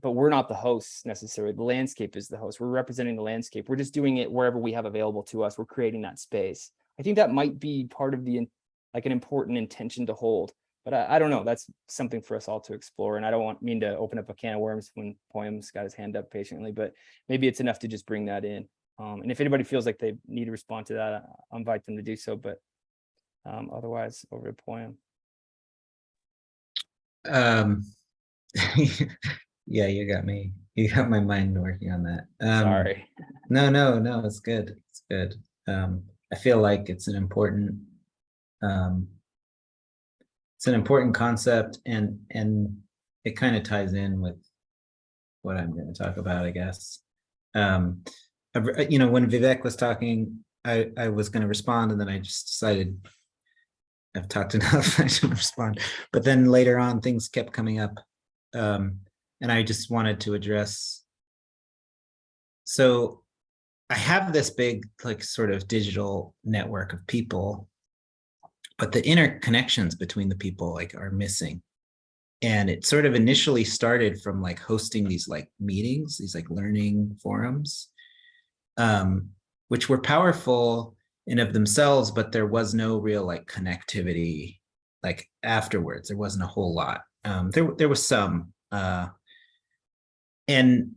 Speaker 1: but we're not the hosts necessarily. The landscape is the host. We're representing the landscape. We're just doing it wherever we have available to us. We're creating that space. I think that might be part of the, like, an important intention to hold, but I don't know. That's something for us all to explore. And I don't mean to open up a can of worms when Poem's got his hand up patiently, but maybe it's enough to just bring that in. And if anybody feels like they need to respond to that, I'll invite them to do so. But otherwise, over to Poem.
Speaker 2: Yeah, you got me. You got my mind working on that.
Speaker 1: Sorry.
Speaker 2: No, it's good. It's good. I feel like it's an important concept, and it kind of ties in with what I'm going to talk about, I guess. You know, when Vivek was talking, I was going to respond, and then I just decided I've talked enough. I shouldn't respond. But then later on, things kept coming up, and I just wanted to address. So I have this big, like, sort of digital network of people, but the interconnections between the people, like, are missing. And it sort of initially started from like hosting these like meetings, these like learning forums, which were powerful in of themselves, but there was no real like connectivity like afterwards. There wasn't a whole lot. There was some, and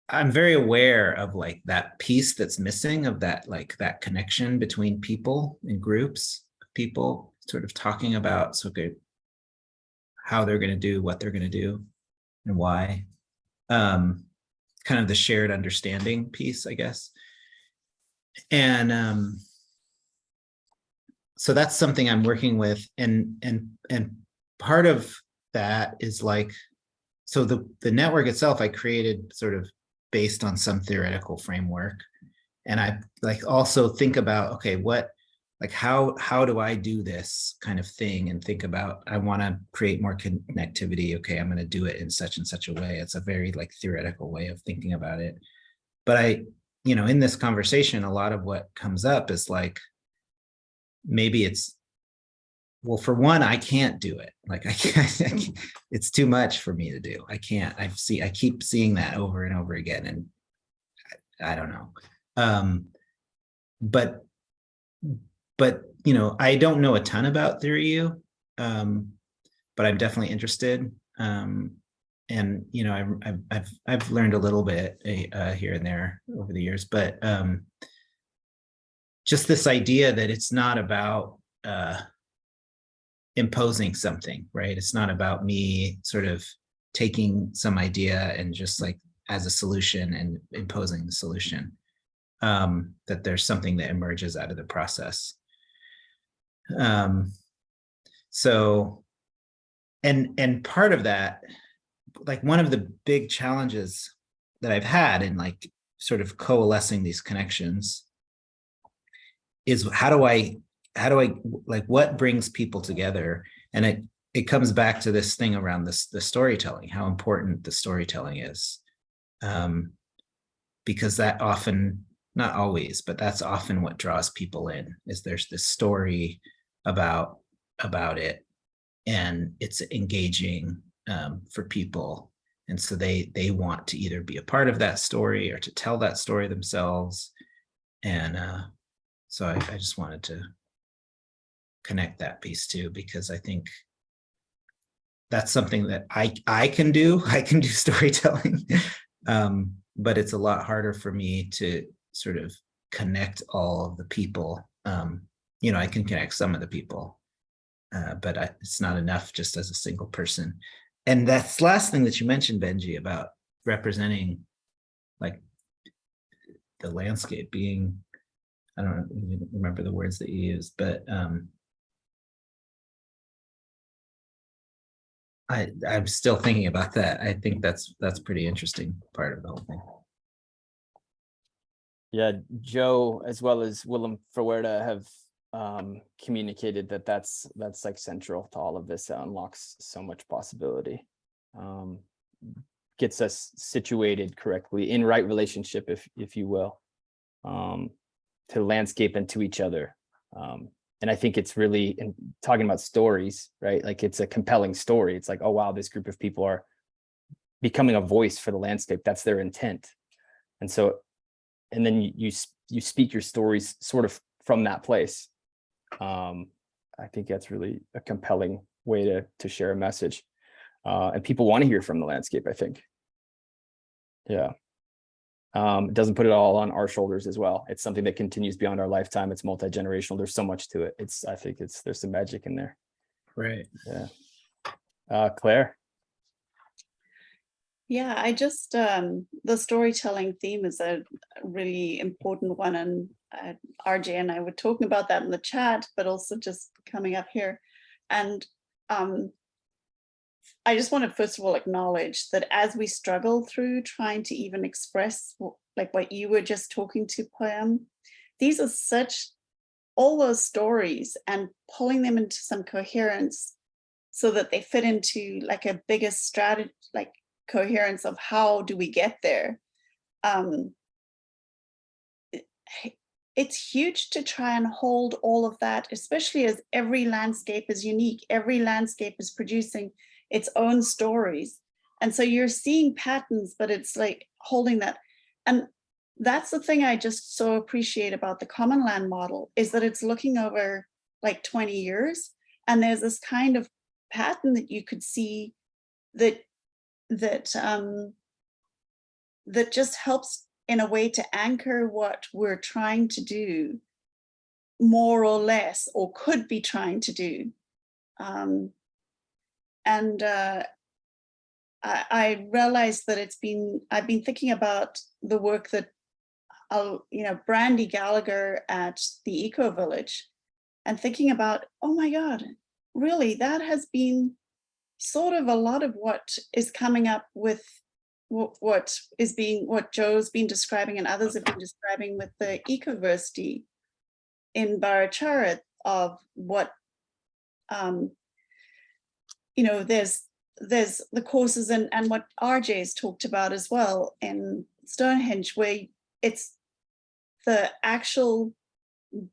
Speaker 2: I'm very aware of like that piece that's missing, of that, like, that connection between people and groups of people sort of talking about, so okay, how they're going to do what they're going to do and why. Kind of the shared understanding piece, I guess. And so that's something I'm working with, and part of that is like, so the network itself I created sort of based on some theoretical framework, and I like also think about, okay, what, like, how do I do this kind of thing, and think about, I want to create more connectivity. Okay, I'm going to do it in such and such a way. It's a very like theoretical way of thinking about it. But I, you know, in this conversation, a lot of what comes up is like, maybe it's, well, for one, I can't do it. Like, I can't, it's too much for me to do. I can't. I keep seeing that over and over again, and I don't know. But you know, I don't know a ton about Theory U, but I'm definitely interested. And you know, I've learned a little bit here and there over the years, but just this idea that it's not about imposing something, right? It's not about me sort of taking some idea and just like as a solution and imposing the solution. That there's something that emerges out of the process. So, and part of that, like, one of the big challenges that I've had in like sort of coalescing these connections is how do I like, what brings people together? And it comes back to this thing around the storytelling, how important the storytelling is, because that often, not always, but that's often what draws people in, is there's this story about it, and it's engaging for people, and so they want to either be a part of that story or to tell that story themselves. And so I just wanted to connect that piece too, because I think that's something that I can do. I can do storytelling, but it's a lot harder for me to sort of connect all of the people. You know, I can connect some of the people, but it's not enough just as a single person. And that's last thing that you mentioned, Benji, about representing like the landscape being, I don't even remember the words that you used, but I'm still thinking about that. I think that's pretty interesting part of the whole thing.
Speaker 1: Yeah, Joe as well as Willem Ferwerda have communicated that that's like central to all of this. That unlocks so much possibility, gets us situated correctly in right relationship, if you will, to landscape and to each other. And I think it's really, in talking about stories, right? Like it's a compelling story. It's like, oh wow, this group of people are becoming a voice for the landscape. That's their intent. And so, and then you speak your stories sort of from that place. I think that's really a compelling way to share a message. And people want to hear from the landscape, I think. Yeah. It doesn't put it all on our shoulders as well. It's something that continues beyond our lifetime. It's multi-generational. There's so much to it. I think there's some magic in there.
Speaker 2: Right.
Speaker 1: Yeah. Claire.
Speaker 3: Yeah, I just, the storytelling theme is a really important one. And RJ and I were talking about that in the chat, but also just coming up here. And I just want to first of all acknowledge that as we struggle through trying to even express like what you were just talking to, Poem, these are all those stories, and pulling them into some coherence so that they fit into like a bigger strategy, like coherence of how do we get there. It's huge to try and hold all of that, especially as every landscape is unique. Every landscape is producing its own stories. And so you're seeing patterns, but it's like holding that. And that's the thing I just so appreciate about the Commonland model, is that it's looking over like 20 years. And there's this kind of pattern that you could see that just helps in a way to anchor what we're trying to do, more or less, or could be trying to do. I realized that I've been thinking about the work that Brandy Gallagher at the Eco Village, and thinking about, oh my God, really, that has been sort of a lot of what is coming up with what Joe's been describing and others have been describing with the Ecoversity in Bioregional, of what there's the courses and what RJ's talked about as well in Stonehenge, where it's the actual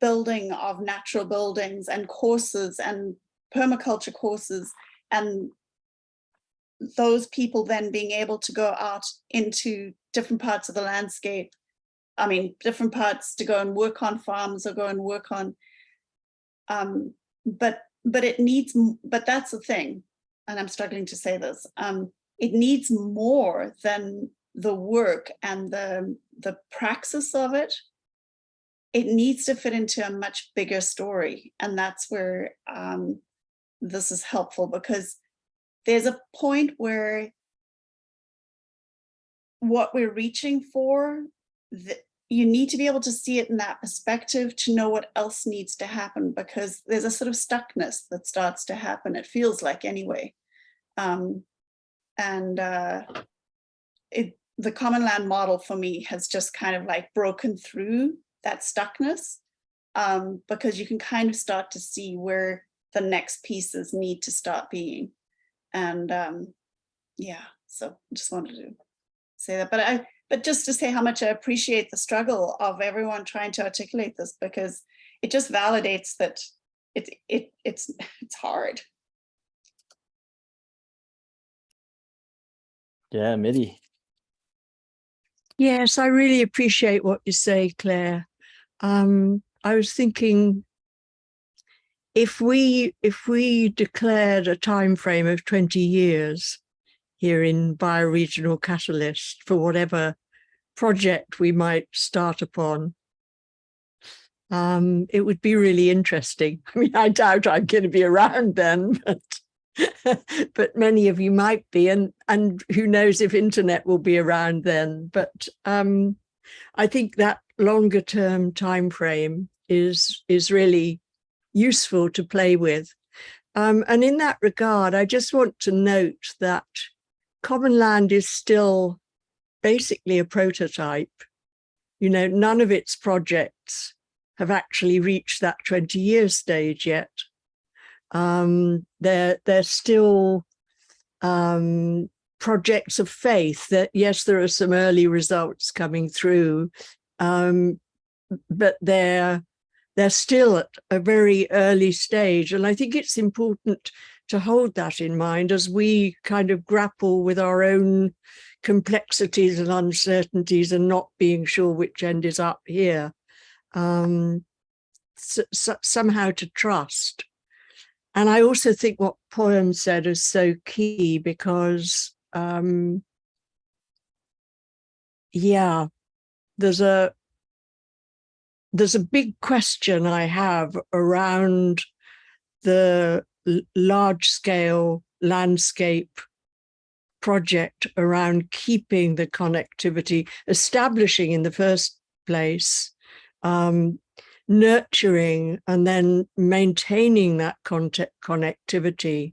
Speaker 3: building of natural buildings and courses and permaculture courses, and those people then being able to go out into different parts of the landscape. I mean, different parts to go and work on farms or go and work on, but that's the thing. And I'm struggling to say this, it needs more than the work and the praxis of it. It needs to fit into a much bigger story. And that's where this is helpful, because there's a point where what we're reaching for, you need to be able to see it in that perspective to know what else needs to happen, because there's a sort of stuckness that starts to happen, it feels like anyway. The Commonland model for me has just kind of like broken through that stuckness, because you can kind of start to see where the next pieces need to start being. And yeah, so I just wanted to say that, but just to say how much I appreciate the struggle of everyone trying to articulate this, because it just validates that it's hard.
Speaker 1: Yeah, Midi.
Speaker 8: Yes, I really appreciate what you say, Claire. I was thinking, if we declared a time frame of 20 years here in Bioregional Catalysts for whatever project we might start upon, it would be really interesting. I mean, I doubt I'm going to be around then, but many of you might be, and who knows if internet will be around then. But I think that longer term time frame is really useful to play with. And in that regard, I just want to note that Commonland is still basically a prototype. You know, none of its projects have actually reached that 20-year stage yet. They're still projects of faith that, yes, there are some early results coming through, but they're still at a very early stage. And I think it's important to hold that in mind as we kind of grapple with our own complexities and uncertainties and not being sure which end is up here. Somehow to trust. And I also think what Poem said is so key because, yeah, there's a big question I have around the large-scale landscape project around keeping the connectivity, establishing in the first place, nurturing and then maintaining that connectivity,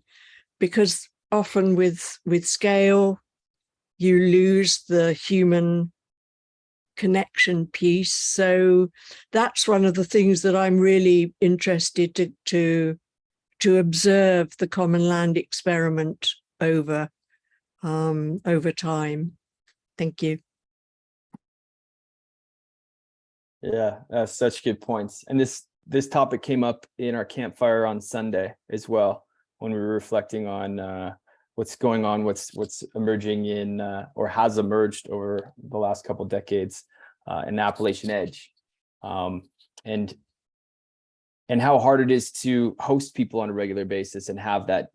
Speaker 8: because often with scale, you lose the human connection piece. So that's one of the things that I'm really interested to observe the Commonland experiment over time. Thank you.
Speaker 1: Yeah, such good points. And this topic came up in our campfire on Sunday as well, when we were reflecting on what's going on, what's emerging in or has emerged over the last couple of decades in the Appalachian Edge, and how hard it is to host people on a regular basis and have that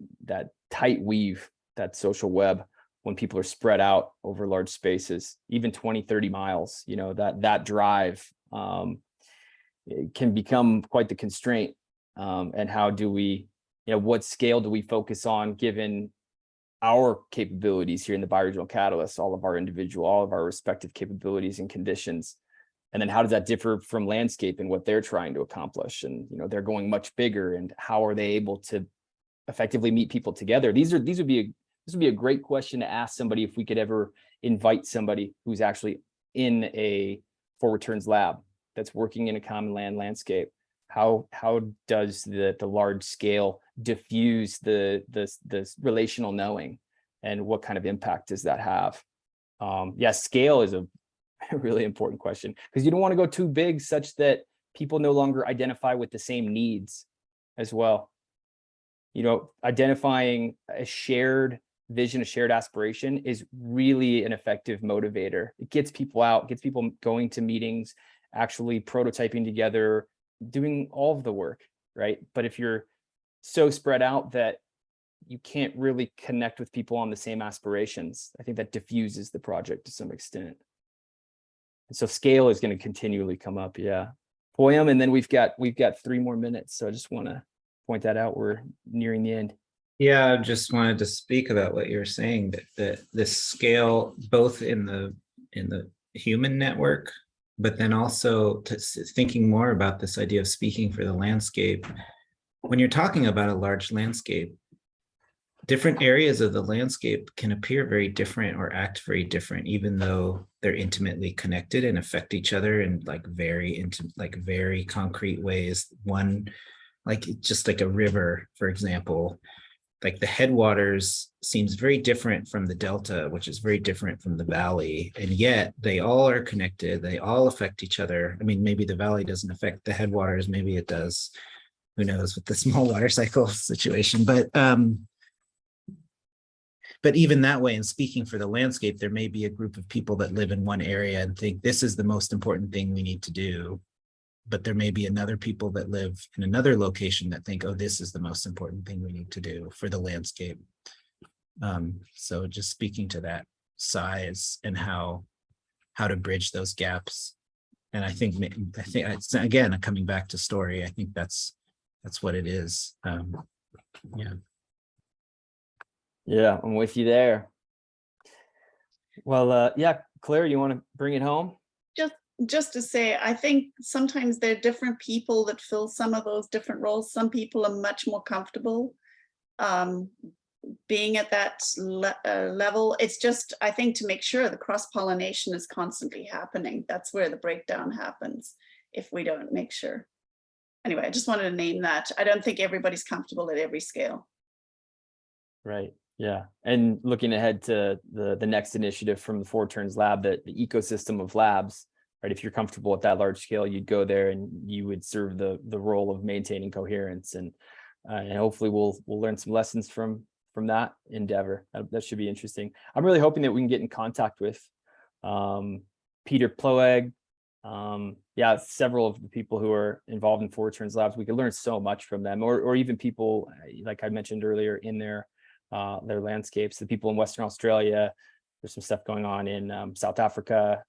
Speaker 1: tight weave, that social web, when people are spread out over large spaces, even 20, 30 miles, you know, that drive it can become quite the constraint. And how do we, you know, what scale do we focus on given our capabilities here in the Bioregional Catalysts, all of our respective capabilities and conditions? And then how does that differ from landscape and what they're trying to accomplish? And, you know, they're going much bigger, and how are they able to effectively meet people together? This would be a great question to ask somebody if we could ever invite somebody who's actually in a For Returns lab that's working in a Commonland landscape. How does the large scale diffuse the relational knowing, and what kind of impact does that have? Yeah, scale is a really important question, because you don't want to go too big such that people no longer identify with the same needs as well. You know, identifying a shared vision, a shared aspiration is really an effective motivator. It gets people out, gets people going to meetings, actually prototyping together, doing all of the work, right? But if you're so spread out that you can't really connect with people on the same aspirations, I think that diffuses the project to some extent. And so scale is going to continually come up. Yeah. Poem, and then we've got 3 more minutes. So I just want to point that out. We're nearing the end.
Speaker 2: Yeah, I just wanted to speak about what you're saying, that this scale, both in the human network, but then also thinking more about this idea of speaking for the landscape. When you're talking about a large landscape, different areas of the landscape can appear very different or act very different, even though they're intimately connected and affect each other in like very concrete ways. One, like just like a river, for example, like the headwaters seems very different from the delta, which is very different from the valley, and yet they all are connected. They all affect each other. I mean, maybe the valley doesn't affect the headwaters, maybe it does. Who knows with the small water cycle situation? But even that way, in speaking for the landscape, there may be a group of people that live in one area and think this is the most important thing we need to do. But there may be another people that live in another location that think, oh, this is the most important thing we need to do for the landscape. So just speaking to that size and how to bridge those gaps. And I think it's, again, coming back to story, I think that's what it is. Yeah.
Speaker 1: Yeah, I'm with you there. Well, yeah, Claire, you want to bring it home?
Speaker 3: Just to say, I think sometimes there are different people that fill some of those different roles. Some people are much more comfortable being at that level. It's just, I think, to make sure the cross-pollination is constantly happening. That's where the breakdown happens if we don't make sure. Anyway, I just wanted to name that. I don't think everybody's comfortable at every scale.
Speaker 1: Right. Yeah. And looking ahead to the next initiative from the Four Turns Lab, that the ecosystem of labs, right? If you're comfortable at that large scale, you'd go there and you would serve the role of maintaining coherence, and hopefully we'll learn some lessons from that endeavor. That should be interesting. I'm really hoping that we can get in contact with Peter Ploeg. Yeah, several of the people who are involved in Four Turns Labs. We could learn so much from them, or even people like I mentioned earlier in their landscapes. The people in Western Australia. There's some stuff going on in South Africa.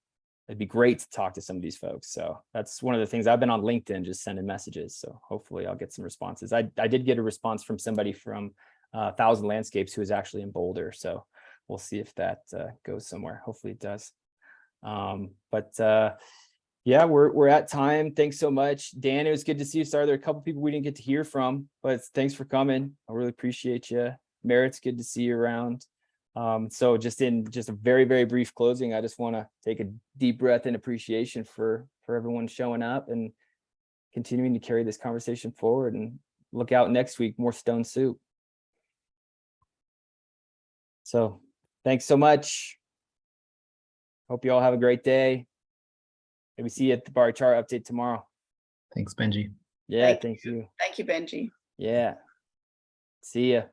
Speaker 1: It'd be great to talk to some of these folks. So that's one of the things. I've been on LinkedIn just sending messages. So hopefully I'll get some responses. I did get a response from somebody from 1,000 Landscapes who is actually in Boulder. So we'll see if that goes somewhere. Hopefully it does. Yeah, we're at time. Thanks so much, Dan. It was good to see you. Sorry, there are a couple people we didn't get to hear from, but thanks for coming. I really appreciate you. Merritt's good to see you around. So just a very, very brief closing, I just want to take a deep breath in appreciation for everyone showing up and continuing to carry this conversation forward, and look out next week, more Stone Soup. So thanks so much. Hope you all have a great day. Maybe see you at the bar chart update tomorrow.
Speaker 2: Thanks, Benji.
Speaker 1: Yeah,
Speaker 3: Thank
Speaker 1: you.
Speaker 3: Thank you, Benji.
Speaker 1: Yeah. See ya.